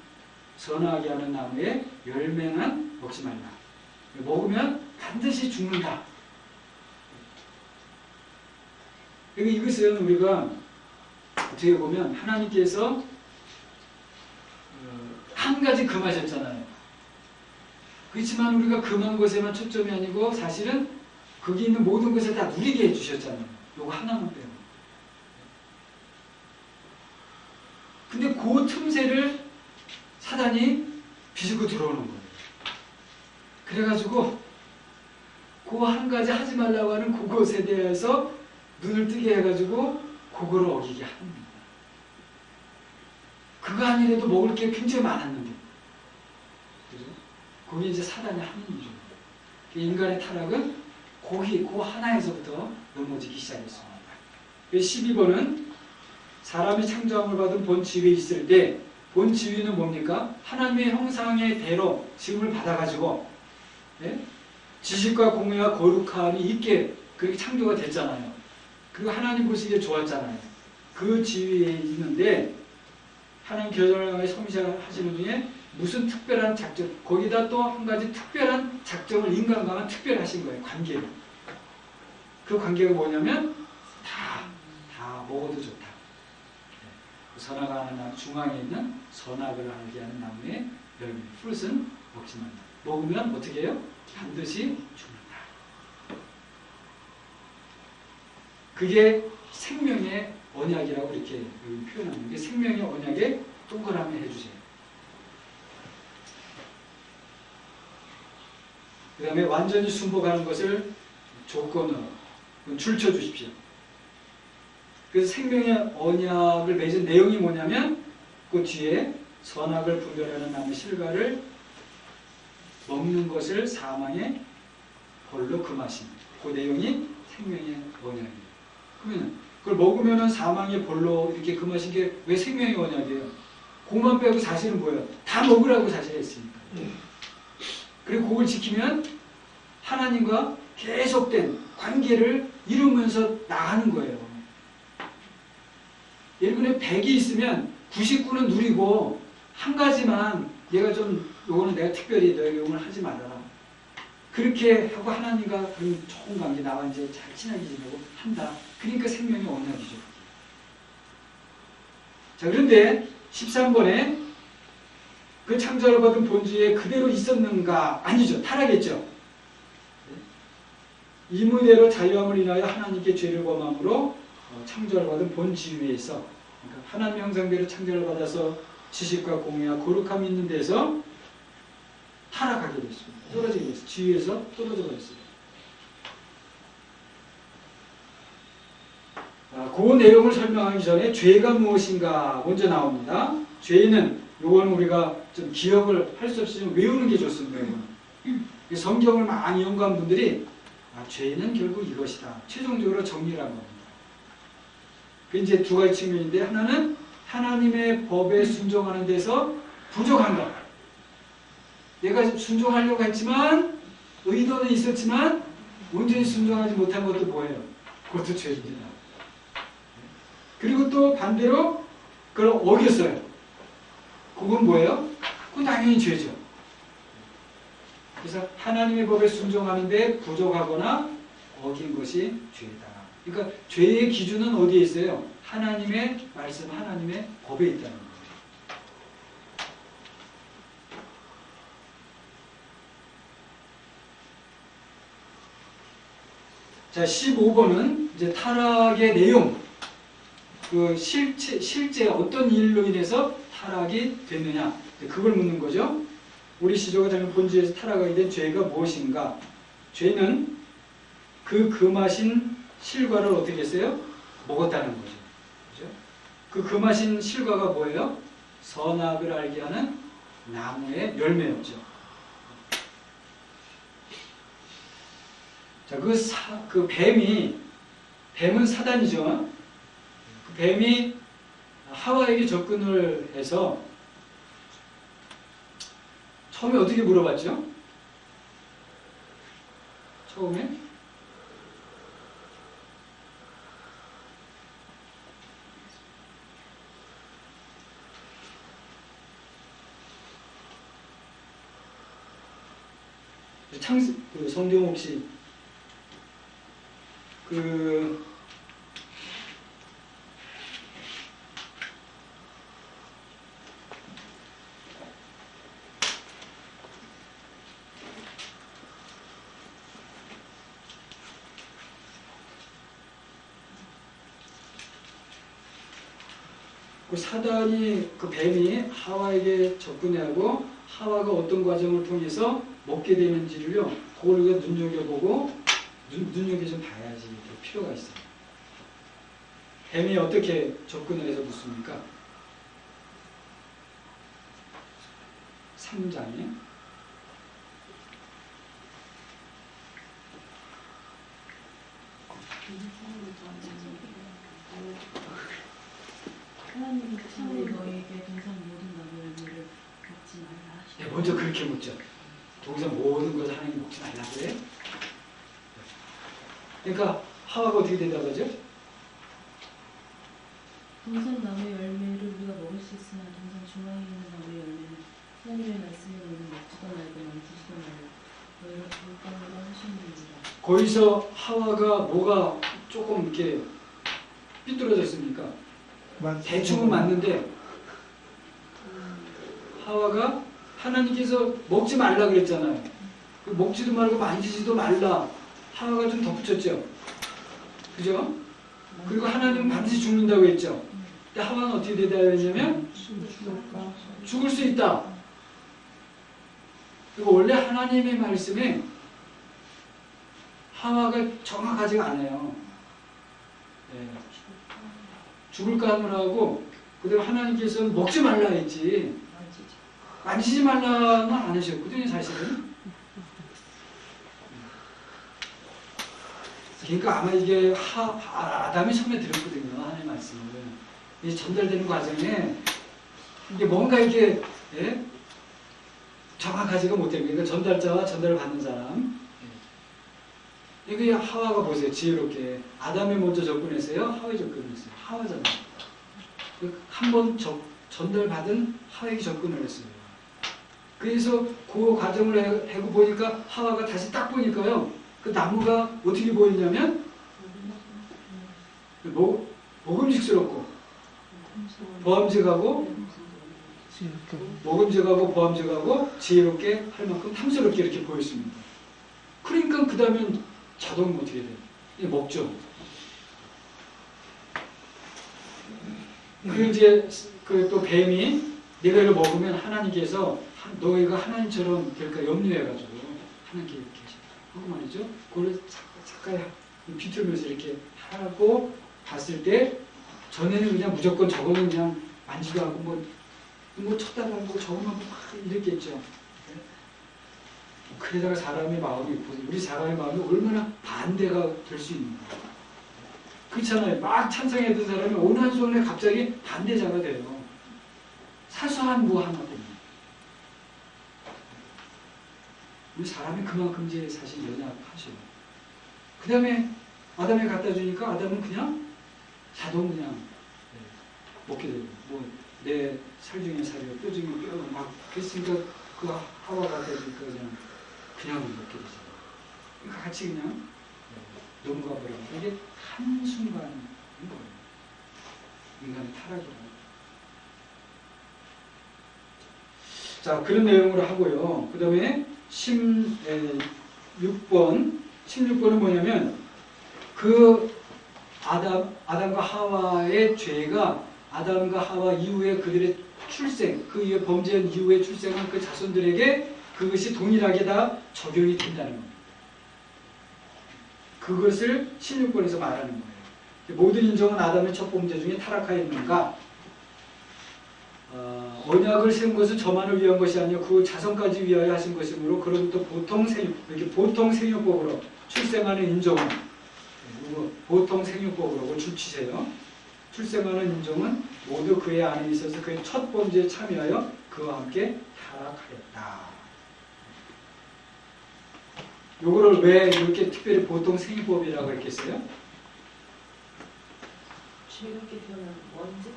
선하게 하는 나무의 열매는 먹지 말라. 먹으면 반드시 죽는다. 이것은 우리가 어떻게 보면 하나님께서 한 가지 금하셨잖아요. 그렇지만 우리가 금한 것에만 초점이 아니고 사실은 거기 있는 모든 것을 다 누리게 해주셨잖아요. 요거 하나만 빼고. 근데 그 틈새를 사단이 비집고 들어오는 거예요. 그래가지고 그 한 가지 하지 말라고 하는 그것에 대해서 눈을 뜨게 해가지고 그거를 어기게 합니다. 그거 아니래도 먹을 게 굉장히 많았는데, 그죠? 그게 이제 사단이 하는 일이죠. 인간의 타락은 그 하나에서부터 넘어지기 시작했습니다. 12번은 사람이 창조함을 받은 본 지위에 있을 때, 본 지위는 뭡니까? 하나님의 형상의 대로 지음을 받아가지고, 네? 지식과 공의와 거룩함이 있게 그렇게 창조가 됐잖아요. 그리고 하나님 보시기에 좋았잖아요. 그 지위에 있는데 하나님 겨자랑에 섭리하시는 중에 무슨 특별한 작정, 거기다 또 한 가지 특별한 작정을 인간과는 특별히 하신 거예요. 관계를. 그 관계가 뭐냐면 다 먹어도 좋다. 선악을 하는 중앙에 있는 선악을 알게 하는 나무의 열매, 풀은 먹지 말라. 먹으면 어떻게 해요? 반드시 죽는다. 그게 생명의 언약이라고 이렇게 표현하는 게 생명의 언약에 동그라미 해주세요. 그 다음에 완전히 순복하는 것을 조건으로 줄쳐 주십시오. 그래서 생명의 언약을 맺은 내용이 뭐냐면 그 뒤에 선악을 분별하는 나무 실과를 먹는 것을 사망의 벌로 금하신 그 내용이 생명의 언약이에요. 그러면 그걸 먹으면은 사망의 벌로 이렇게 금하신 게 왜 생명의 언약이에요? 그만 빼고 사실은 뭐예요? 다 먹으라고 사실 했으니까. 그리고 그걸 지키면 하나님과 계속된 관계를 이루면서 나가는 거예요. 예를 들면 100이 있으면 99는 누리고 한 가지만 얘가 좀 요거는 내가 특별히 너에게 요걸 하지 말아라. 그렇게 하고 하나님과 그런 좋은 관계 나와 이제 잘 친하게 지내고 한다. 그러니까 생명의 언약이죠. 자, 그런데 13번에 그 창조를 받은 본주에 그대로 있었는가? 아니죠. 타락했죠. 이무대로 자유함을 인하여 하나님께 죄를 범함으로 창조를 받은 본지위에 있어, 그러니까 하나님의 형상대로 창조를 받아서 지식과 공의와 거룩함이 있는 데서 타락하게 됐습니다. 떨어지게 됐어요. 지위에서 떨어져 버렸어요. 그 내용을 설명하기 전에 죄가 무엇인가 먼저 나옵니다. 죄는 요거는 우리가 좀 기억을 할 수 없이 좀 외우는 게 좋습니다. 성경을 많이 연구한 분들이 죄는 결국 이것이다. 최종적으로 정리를 한 겁니다. 그 이제 두 가지 측면인데 하나는 하나님의 법에 순종하는 데서 부족한가. 내가 순종하려고 했지만 의도는 있었지만 온전히 순종하지 못한 것도 뭐예요? 그것도 죄입니다. 그리고 또 반대로 그걸 어겼어요. 그건 뭐예요? 그건 당연히 죄죠. 그래서 하나님의 법에 순종하는데 부족하거나 어긴 것이 죄다. 그러니까 죄의 기준은 어디에 있어요? 하나님의 말씀, 하나님의 법에 있다는 거예요. 자, 15번은 이제 타락의 내용, 그 실제 어떤 일로 인해서 타락이 됐느냐, 그걸 묻는 거죠. 우리 시조가 자는 본질에서 타락하게 된 죄가 무엇인가? 죄는 그 금하신 실과를 어떻게 했어요? 먹었다는 거죠. 그죠? 그 금하신 실과가 뭐예요? 선악을 알게 하는 나무의 열매였죠. 자, 그 뱀은 사단이죠. 그 뱀이 하와에게 접근을 해서 처음에 어떻게 물어봤죠? 처음에? 성경옥 씨, 그 사단이, 그 뱀이 하와에게 접근하고 하와가 어떤 과정을 통해서 먹게 되는지를요, 그걸 우리가 눈여겨보고 눈여겨 좀 봐야지 될 필요가 있어요. 뱀이 어떻게 접근을 해서 묻습니까? 3장에 하나님이 너에게 동산 모든 나무 열매를 먹지 말라 하시고. 네, 먼저 그렇게 묻죠. 동산 모든 것을 하나님 먹지 말라고 그래. 그러니까 하와가 어떻게 대답하죠? 동산 나무의 열매를 우리가 먹을 수 있으나 동산 중앙에 있는 나무의 열매는 하나님의 말씀에 너희는 먹지도 말고 만지지도 말라. 너희가 죽을 까니라 하시느니라. 거기서 하와가 뭐가 조금 이렇게 삐뚤어졌습니까? 대충은 맞는데 하와가 하나님께서 먹지 말라 그랬잖아요. 먹지도 말고 만지지도 말라. 하와가 좀 덧붙였죠. 그죠? 그리고 하나님은 반드시 죽는다고 했죠. 근데 하와는 어떻게 대답했냐면 죽을 수 있다. 그리고 원래 하나님의 말씀에 하와가 정확하지가 않아요. 네. 죽을까 하느라고 그대로 하나님께서는 먹지 말라 했지 만지지 말라는 안 하셨거든요, 사실은. 그러니까 아마 이게 아담이 처음에 들었거든요, 하나님의 말씀을. 이 전달되는 과정에 이게 뭔가 이게 정확하지가 못해요. 그러니까 전달자와 전달을 받는 사람. 이게 하와가 보세요, 지혜롭게. 아담이 먼저 접근했어요, 하와에 접근했어요. 하와잖아요. 한 번 전달받은 하와에게 접근을 했어요. 그래서 그 과정을 해고 보니까 하와가 다시 딱 보니까요, 그 나무가 어떻게 보이냐면 먹음직스럽고 보암직하고 먹음직하고 보암직하고 지혜롭게 할 만큼 탐스럽게 이렇게 보였습니다. 그러니까 그 다음엔 자동은 어떻게 돼요? 이게 먹죠. 그 이제 그 또 뱀이 내가 이걸 먹으면 하나님께서 너희가 하나님처럼 될까 염려해가지고 하나님께 이렇게 하고 말이죠. 그걸 잠깐 비틀면서 이렇게 하고 봤을 때 전에는 그냥 무조건 저거는 그냥 만지도 않고 뭐 쳐다보고 저거만 막 이렇게 했죠. 그러다가 사람의 마음이 우리 사람의 마음이 얼마나 반대가 될 수 있는가. 그렇잖아요. 막 찬성했던 사람이 어느 한순간에 갑자기 반대자가 돼요. 사소한 뭐 하나 때문에. 우리 사람이 그만큼 이제 사실 연약하죠. 그 다음에 아담에 갖다 주니까 아담은 그냥 자동 그냥 먹게 되고, 뭐 내 살 중에 살이고 뼈 중에 뼈가 막 그랬으니까 그 하와 갖다 주니까 그냥 먹게 되잖아요. 그러니까 같이 그냥 넘어가 버려요. 이게 한순간인 거예요. 인간의 타락이라는. 자, 그런 내용으로 하고요. 그 다음에 16번은 뭐냐면 그 아담과 하와의 죄가 아담과 하와 이후에 그들의 출생, 그 이후에 범죄한 이후에 출생한 그 자손들에게 그것이 동일하게 다 적용이 된다는 겁니다. 그것을 16번에서 말하는 거예요. 모든 인종은 아담의 첫 범죄 중에 타락하였는가? 언약을 세운 것은 저만을 위한 것이 아니요 그 자손까지 위하여 하신 것이므로 그로부터 보통 생육법으로 출생하는 인종은 보통 생육법으로 줄치세요. 출생하는 인종은 모두 그의 안에 있어서 그의 첫 범죄에 참여하여 그와 함께 타락하였다. 요거를 왜 이렇게 특별히 보통 생육법이라고 했겠어요? 죄롭게 태어난 원죄?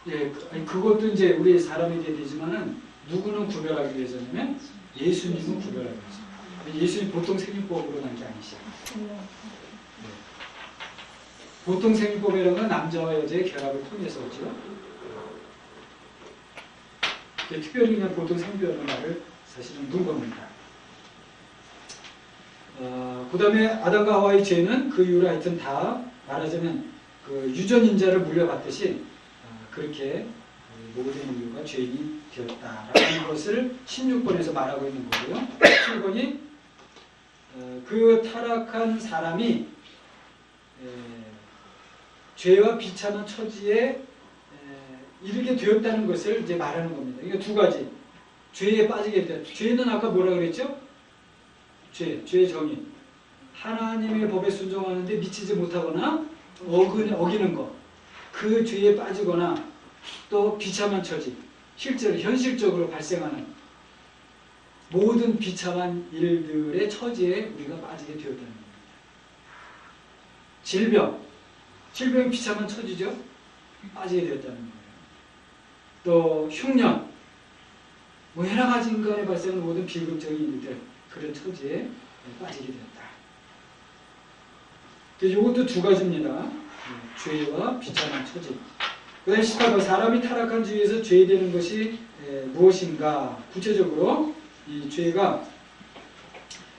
예, 아니 그것도 이제 우리 사람에게 되지만은 누구는 구별하기 위해서냐면 예수님은 구별하기 위해서. 예수님 보통 생육법으로 난 게 아니시죠. 보통 생육법이라는 건 남자와 여자의 결합을 통해서 오죠. 특별히 그냥 보통 생육법이라는 말을 사실은 넣은 겁니다. 그 다음에 아담과 하와의 죄는 그 이후로 하여튼 다 말하자면 그 유전인자를 물려받듯이 그렇게 모든 인류가 죄인이 되었다라는 것을 16번에서 말하고 있는 거고요. 7번이 그 타락한 사람이 죄와 비참한 처지에 이르게 되었다는 것을 이제 말하는 겁니다. 이게 두 가지. 죄에 빠지게 되었다. 죄는 아까 뭐라 그랬죠? 죄의 정의. 하나님의 법에 순종하는데 미치지 못하거나 어기는 것. 그 죄에 빠지거나 또 비참한 처지. 실제로 현실적으로 발생하는 모든 비참한 일들의 처지에 우리가 빠지게 되었다는 겁니다. 질병이 비참한 처지죠. 빠지게 되었다는 거예요. 또 흉년, 뭐 여러 가지 인간에 발생하는 모든 비극적인 일들, 그런 처지에 빠지게 되었다. 이것도 두 가지입니다. 죄와 비참한 처지. 그 다음에 18번 사람이 타락한 주위에서 죄되는 것이 무엇인가? 구체적으로 이 죄가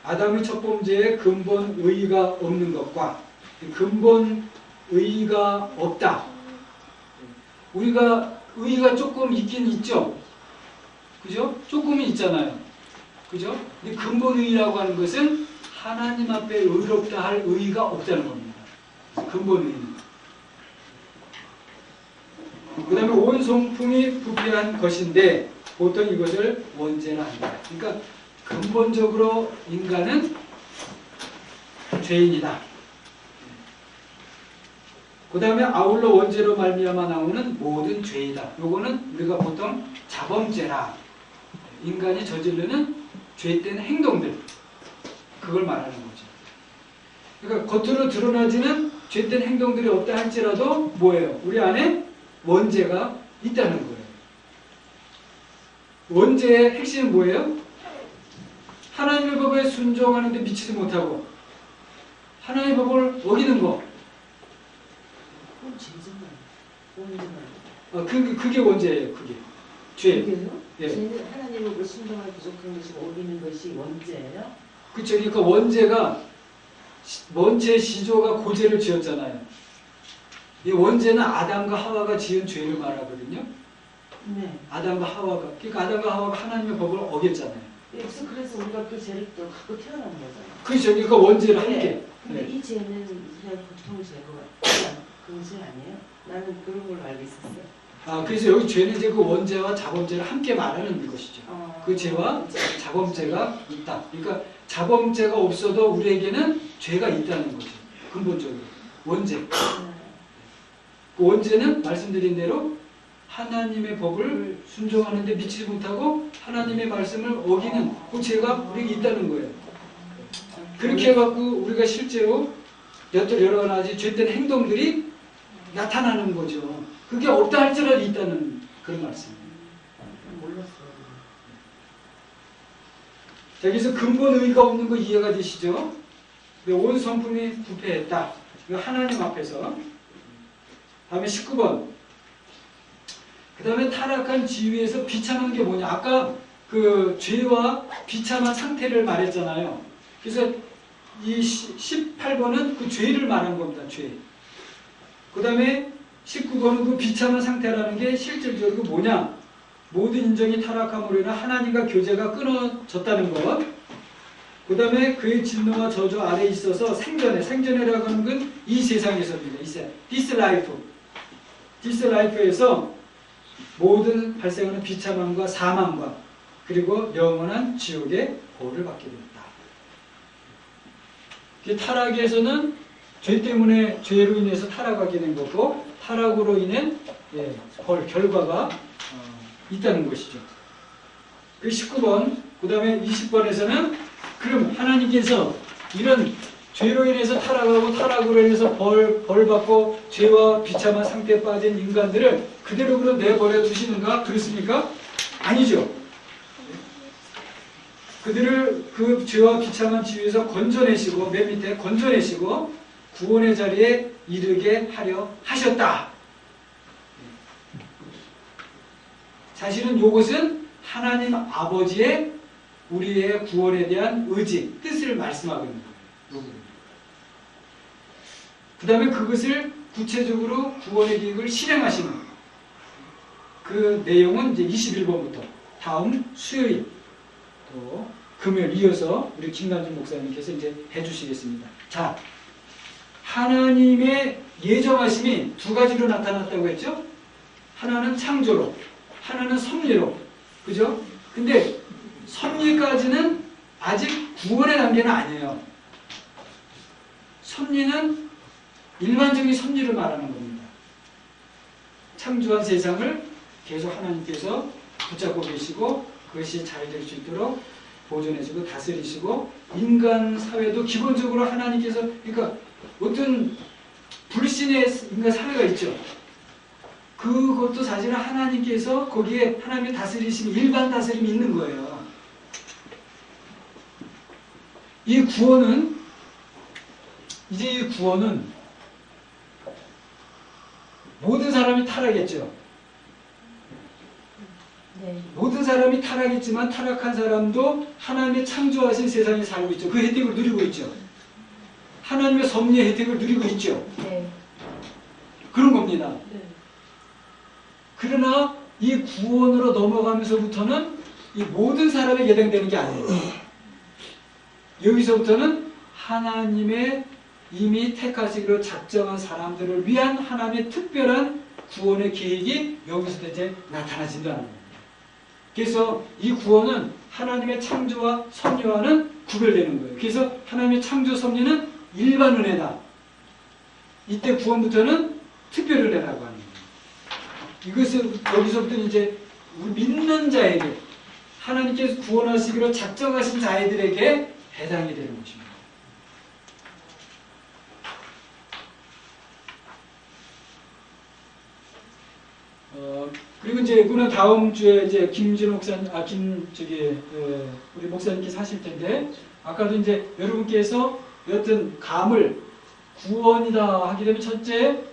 아담의 첫 범죄에 근본 의의가 없는 것과 근본 의의가 없다. 우리가 의의가 조금 있긴 있죠. 그죠? 조금은 있잖아요. 그죠? 근데 근본 의의라고 하는 것은 하나님 앞에 의롭다 할 의의가 없다는 겁니다. 근본 의의는. 그 다음에 온 성품이 부패한 것인데 보통 이것을 원죄라 한다. 그러니까 근본적으로 인간은 죄인이다. 그 다음에 아울러 원죄로 말미암아 나오는 모든 죄이다. 요거는 우리가 보통 자범죄라. 인간이 저지르는 죄된 행동들. 그걸 말하는 거죠. 그러니까 겉으로 드러나지는 죄된 행동들이 없다 할지라도 뭐예요? 우리 안에 원죄가 있다는 거예요. 원죄의 핵심은 뭐예요? 하나님의 법에 순종하는데 미치지 못하고 하나님의 법을 어기는 거. 그건 죄잖아요. 그게 원죄예요. 그게 죄. 그게요? 예. 죄는 하나님의 법을 순종할 부족한 것이 어기는 것이 원죄예요? 그렇죠. 그러니까 원죄의 시조가 고죄를 지었잖아요. 이 원죄는 아담과 하와가 지은 죄를 말하거든요. 네. 아담과 하와가. 그러니까 아담과 하와가 하나님의 법을 어겼잖아요. 그래서 우리가 그 죄를 또 갖고 태어난 거잖아요. 그렇죠. 그러니까 원죄를 네. 함께. 근데 네. 이 죄는 그냥 보통 죄가 그런 죄 아니에요? 나는 그런 걸로 알고 있었어요. 그래서 여기 죄는 이제 그 원죄와 자범죄를 함께 말하는 것이죠. 그 죄와 자범죄가 있다. 그러니까 자범죄가 없어도 우리에게는 죄가 있다는 거죠. 근본적으로. 원죄. 언제는 말씀드린 대로 하나님의 법을 순종하는데 미치지 못하고 하나님의 말씀을 어기는 그 죄가 우리에게 있다는 거예요. 그렇게 해갖고 우리가 실제로 여러 가지 죄된 행동들이 나타나는 거죠. 그게 없다 할지라도 있다는 그런 말씀이에요. 몰랐어요. 자, 여기서 근본 의의가 없는 거 이해가 되시죠? 온 성품이 부패했다. 이거 하나님 앞에서. 다음에 19번. 그 다음에 타락한 지위에서 비참한 게 뭐냐. 아까 그 죄와 비참한 상태를 말했잖아요. 그래서 이 18번은 그 죄를 말한 겁니다. 죄. 그 다음에 19번은 그 비참한 상태라는 게 실질적으로 뭐냐. 모든 인정이 타락함으로 인한 하나님과 교제가 끊어졌다는 것. 그 다음에 그의 진노와 저주 아래 있어서 생전에라고 하는 건 이 세상에서입니다. This life에서 모든 발생하는 비참함과 사망과 그리고 영원한 지옥의 벌을 받게 됩니다. 타락에서는 죄 때문에 죄로 인해서 타락하게 된 거고 타락으로 인한 결과가 있다는 것이죠. 그 19번, 그 다음에 20번에서는 그럼 하나님께서 이런 죄로 인해서 타락하고 타락으로 인해서 벌 받고 죄와 비참한 상태에 빠진 인간들을 그대로 그럼 내버려 두시는가? 그렇습니까? 아니죠. 그들을 그 죄와 비참한 지위에서 건져내시고 맨 밑에 건져내시고 구원의 자리에 이르게 하려 하셨다. 사실은 이것은 하나님 아버지의 우리의 구원에 대한 의지, 뜻을 말씀하고 있는 거예요. 그 다음에 그것을 구체적으로 구원의 계획을 실행하시는 그 내용은 이제 21번부터 다음 수요일 또 금요일 이어서 우리 김남준 목사님께서 이제 해주시겠습니다. 자, 하나님의 예정하심이 두 가지로 나타났다고 했죠? 하나는 창조로, 하나는 섭리로. 그죠? 근데 섭리까지는 아직 구원의 단계는 아니에요. 섭리는 일반적인 섭리를 말하는 겁니다. 창조한 세상을 계속 하나님께서 붙잡고 계시고 그것이 잘 될 수 있도록 보존해주고 다스리시고 인간 사회도 기본적으로 하나님께서 그러니까 어떤 불신의 인간 사회가 있죠. 그것도 사실은 하나님께서 거기에 하나님의 다스리심이 일반 다스림이 있는 거예요. 이 구원은 모든 사람이 타락했죠. 네. 모든 사람이 타락했지만 타락한 사람도 하나님의 창조하신 세상에 살고 있죠. 그 혜택을 누리고 있죠. 하나님의 섭리의 혜택을 누리고 있죠. 네. 그런 겁니다. 네. 그러나 이 구원으로 넘어가면서부터는 이 모든 사람에게 해당되는 게 아니에요. 여기서부터는 하나님의 이미 택하시기로 작정한 사람들을 위한 하나님의 특별한 구원의 계획이 여기서 이제 나타나진다는 겁니다. 그래서 이 구원은 하나님의 창조와 섭리와는 구별되는 거예요. 그래서 하나님의 창조 섭리는 일반 은혜다. 이때 구원부터는 특별 은혜라고 하는 거예요. 이것은 여기서부터 이제 우리 믿는 자에게 하나님께서 구원하시기로 작정하신 자애들에게 해당이 되는 것입니다. 그리고 이제 그는 다음 주에 이제 김진 목사님, 우리 목사님께서 하실 텐데, 아까도 이제 여러분께서 어떤 감을 구원이다 하게 되면 첫째,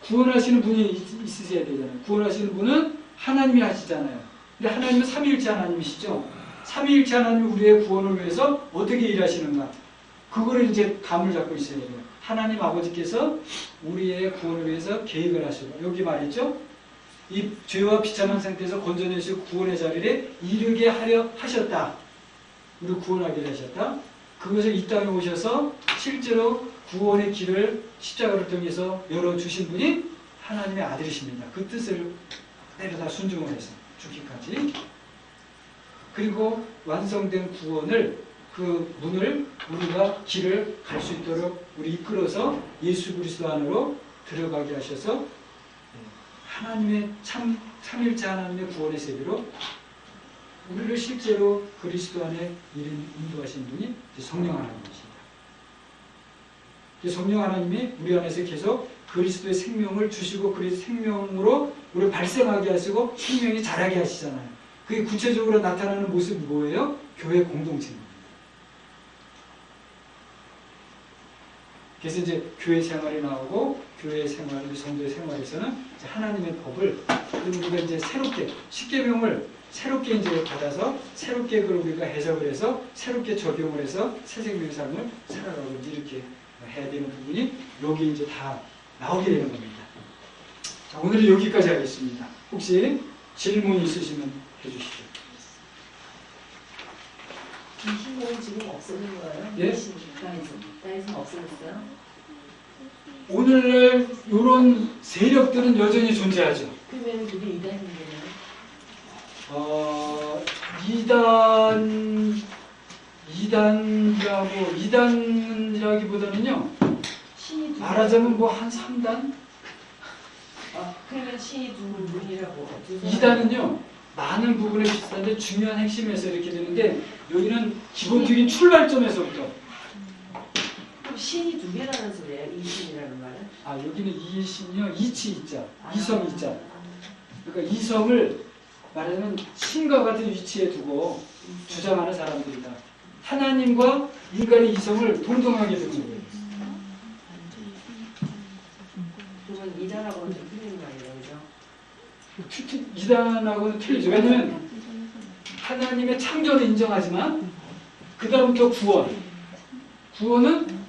구원하시는 분이 있으셔야 되잖아요. 구원하시는 분은 하나님이 하시잖아요. 근데 하나님은 삼위일체 하나님이시죠. 삼위일체 하나님이 우리의 구원을 위해서 어떻게 일하시는가. 그거를 이제 감을 잡고 있어야 돼요. 하나님 아버지께서 우리의 구원을 위해서 계획을 하시고, 여기 말했죠. 이 죄와 비참한 상태에서 건져내시고 구원의 자리에 이르게 하려 하셨다. 우리를 구원하게 하셨다. 그것을 이 땅에 오셔서 실제로 구원의 길을 십자가를 통해서 열어주신 분이 하나님의 아들이십니다. 그 뜻을 그대로 다 순종을 해서 죽기까지. 그리고 완성된 구원을 그 문을 우리가 길을 갈 수 있도록 우리 이끌어서 예수 그리스도 안으로 들어가게 하셔서 하나님의 삼일째 하나님의 구원의 세계로 우리를 실제로 그리스도 안에 인도하신 분이 성령 하나님이십니다. 성령 하나님이 우리 안에서 계속 그리스도의 생명을 주시고 그 생명으로 우리를 발생하게 하시고 생명이 자라게 하시잖아요. 그게 구체적으로 나타나는 모습이 뭐예요? 교회 공동체입니다. 그래서 이제 교회 생활이 나오고 교회 생활, 성도의 생활에서는 이제 하나님의 법을 우리가 이제 새롭게 십계명을 새롭게 이제 받아서 새롭게 그걸 우리가 해석을 해서 새롭게 적용을 해서 새 생명의 삶을 살아가고 이렇게 해야 되는 부분이 여기 이제 다 나오게 되는 겁니다. 자, 오늘은 여기까지 하겠습니다. 혹시 질문 있으시면 해주시죠. 이 신명은 지금 없어진 거예요? 예? 땅에서 없어졌어요? 오늘날 이런 세력들은 여전히 존재하죠. 그러면 그게 이단인데요? 이단이라기보다는요, 신이 두 말하자면 뭐 한 3단? 그러면 신이 두 분이라고. 이단은요, 많은 부분에 비슷한데 중요한 핵심에서 이렇게 되는데, 여기는 기본적인 출발점에서부터. 그럼 신이 두 개라는 소리예요? 이 신이라는 말은? 여기는 이신이요, 이치 이자, 이성 이자. 그러니까 이성을 말하자면 신과 같은 위치에 두고 주장하는 사람들이다. 하나님과 인간의 이성을 동등하게 두는 거예요. 그건 이단하고는 좀 틀린 말이에요, 그죠? 이단하고는 틀리죠. 왜냐하면 하나님의 창조를 인정하지만 그 다음부터 구원은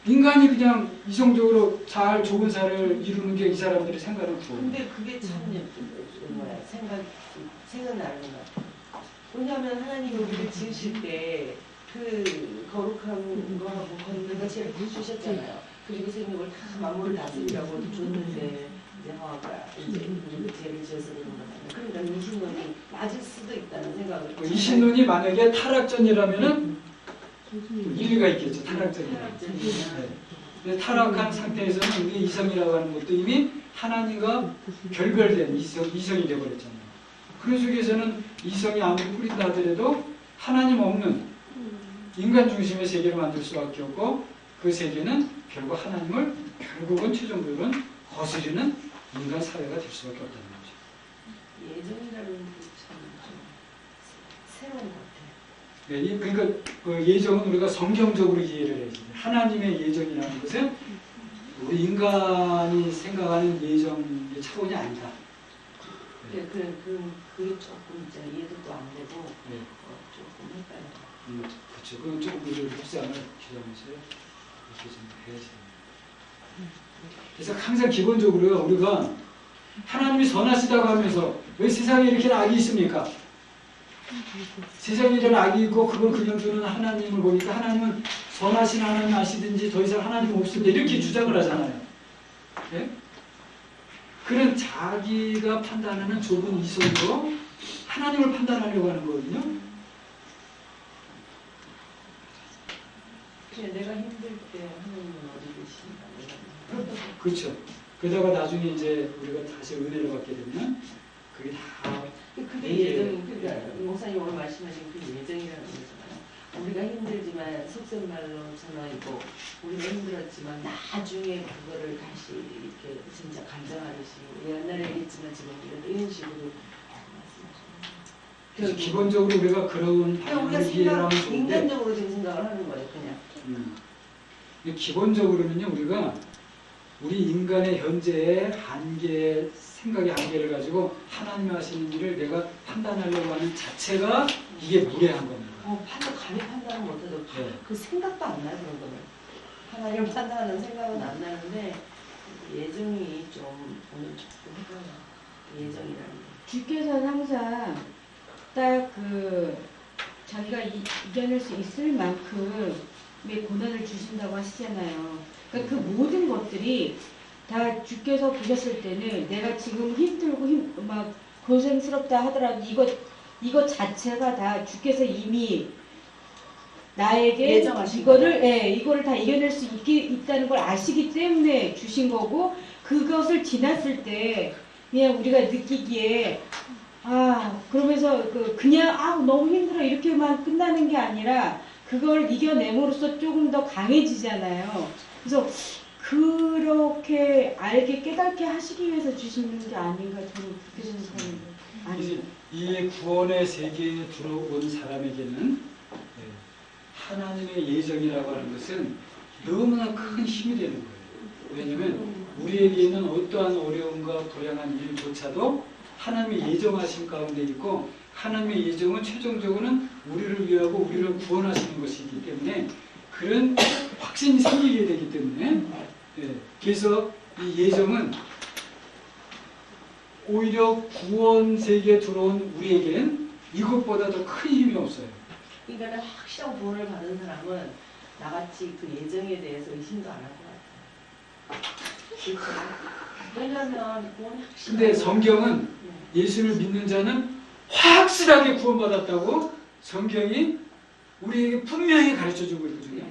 인간이 그냥 이성적으로 잘 좋은 삶을 이루는 게 이 사람들이 생각하는 구원. 근데 그게 참 생각나는 것. 왜냐하면 하나님이 우리를 지으실 때 그 거룩한 거하고 건너가 제일 주셨잖아요. 그리고 생명을 다 만물을 다스리라고 줬는데 이제 하와가 이제 우리를 죄를 지어서 그런 거잖아요. 그러니까 이신론이 맞을 수도 있다는 생각을. 이신론이 만약에 타락전이라면은 일리가 있겠죠. 타락전이라면. 네. 타락한 상태에서는 우리 이성이라고 하는 것도 이미 하나님과 결별된 이성이 되어버렸잖아요. 그런 속에서는 이성이 아무리 뿌린다 하더라도 하나님 없는 인간 중심의 세계를 만들 수밖에 없고 그 세계는 결국 하나님을 결국은 최종적으로는 거스르는 인간 사회가 될 수밖에 없다는 거죠. 예정이라는 게 참 좀 새로운 것 같아요. 네, 그러니까 그 예정은 우리가 성경적으로 이해를 해야지. 하나님의 예정이라는 것은 우리 인간이 생각하는 예정의 차원이 아니다. 네, 그게 조금 이제 이해도 안 되고 네. 조금 헷갈려요. 그렇죠. 그건 조금 우리 묵상을 기도하면서 이렇게 좀 해야지. 그래서 항상 기본적으로 우리가 하나님이 선하시다고 하면서 왜 세상에 이렇게 악이 있습니까? 세상에 이런 악이 있고 그걸 그냥 주는 하나님을 보니까 하나님은 선하신 하나님 아시든지 더 이상 하나님 없습니다. 이렇게 주장을 하잖아요. 네? 그런 자기가 판단하는 좁은 이성으로 하나님을 판단하려고 하는 거거든요. 내가 힘들 때 하나님은 어디 계신가? 그렇죠. 그러다가 나중에 이제 우리가 다시 은혜를 받게 되면 그게 다 그게 예정이, 그러니까 목사님 오늘 말씀하신 그 예정이라는 거잖아요. 우리가 힘들지만 속된말로 전화이고 우리가 힘들었지만 나중에 그거를 다시 이렇게 진짜 감정하듯이 옛날에 했지만 지금 이런 식으로 그래서 기본적으로 우리가 그런 그러니까 우리가 방향을 이해하면 생각, 좋은데 인간적으로 지금 생각을 하는 거예요, 그냥. 근데 기본적으로는요 우리가 우리 인간의 현재의 한계 생각의 한계를 가지고 하나님 하시는 일을 내가 판단하려고 하는 자체가 이게 무례한 겁니다. 감히 판단을 못해도 네. 그 생각도 안 나요, 그런 거는. 하나님을 판단하는 생각은 안 나는데 예정이 좀 오늘 조금 헷갈려요. 예정이라는 게. 주께서는 항상 딱 그 자기가 이겨낼 수 있을 만큼의 고난을 주신다고 하시잖아요. 그러니까 그 모든 것들이 다 주께서 보셨을 때는 내가 지금 힘들고 막 고생스럽다 하더라도 이것 자체가 다 주께서 이미 나에게 예정하신 이거를 다 이겨낼 수 있다는 걸 아시기 때문에 주신 거고 그것을 지났을 때 그냥 우리가 느끼기에 그러면서 그냥 너무 힘들어 이렇게만 끝나는 게 아니라 그걸 이겨냄으로써 조금 더 강해지잖아요. 그래서 그렇게 알게 깨닫게 하시기 위해서 주시는 게 아닌가 저는 그렇게 생각하는데 아니요. 이 구원의 세계에 들어온 사람에게는 하나님의 예정이라고 하는 것은 너무나 큰 힘이 되는 거예요. 왜냐하면 우리에게 있는 어떠한 어려움과 불행한 일조차도 하나님의 예정하심 가운데 있고 하나님의 예정은 최종적으로는 우리를 위하고 우리를 구원하시는 것이기 때문에 그런 확신이 생기게 되기 때문에 그래서 이 예정은 오히려 구원 세계에 들어온 우리에게는 이것보다 더 큰 힘이 없어요. 그러니까 확실한 구원을 받은 사람은 나같이 그 예정에 대해서 의심도 안 할 것 같아요. 그렇죠? 왜냐하면 구원이 확실한. 근데 성경은 예수를 믿는 자는 확실하게 구원받았다고 성경이 우리에게 분명히 가르쳐주고 있거든요.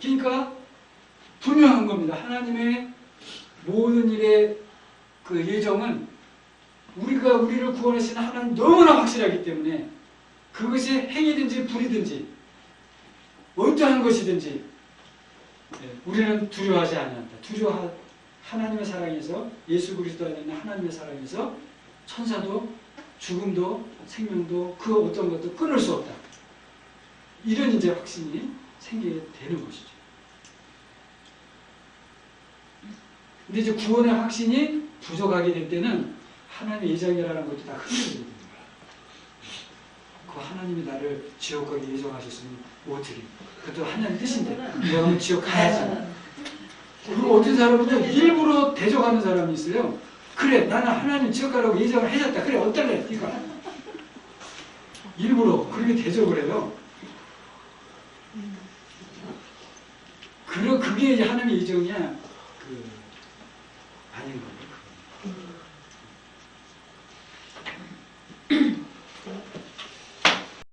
그러니까 분명한 겁니다. 하나님의 모든 일의 그 예정은 우리를 구원하시는 하나님 너무나 확실하기 때문에 그것이 행위든지 불이든지 어떠한 것이든지 우리는 두려워하지 않는다. 하나님의 사랑에서 예수 그리스도 안에 있는 하나님의 사랑에서 천사도 죽음도 생명도 그 어떤 것도 끊을 수 없다. 이런 이제 확신이 생기게 되는 것이죠. 근데 이제 구원의 확신이 부족하게 될 때는 하나님의 예정이라는 것도 다 흔들리거든요. 그 하나님이 나를 지옥 가게 예정하셨으면 어떻게? 그것도 하나님 뜻인데 내가 지옥 가야지. 그리고 어떤 사람은 일부러 대적하는 사람이 있어요. 그래 나는 하나님 지옥 가라고 예정을 해줬다. 그래 어떨래? 이거 일부러 그렇게 대적을 해요. 그게 이제 하나님의 예정이야. 아닌 거예요.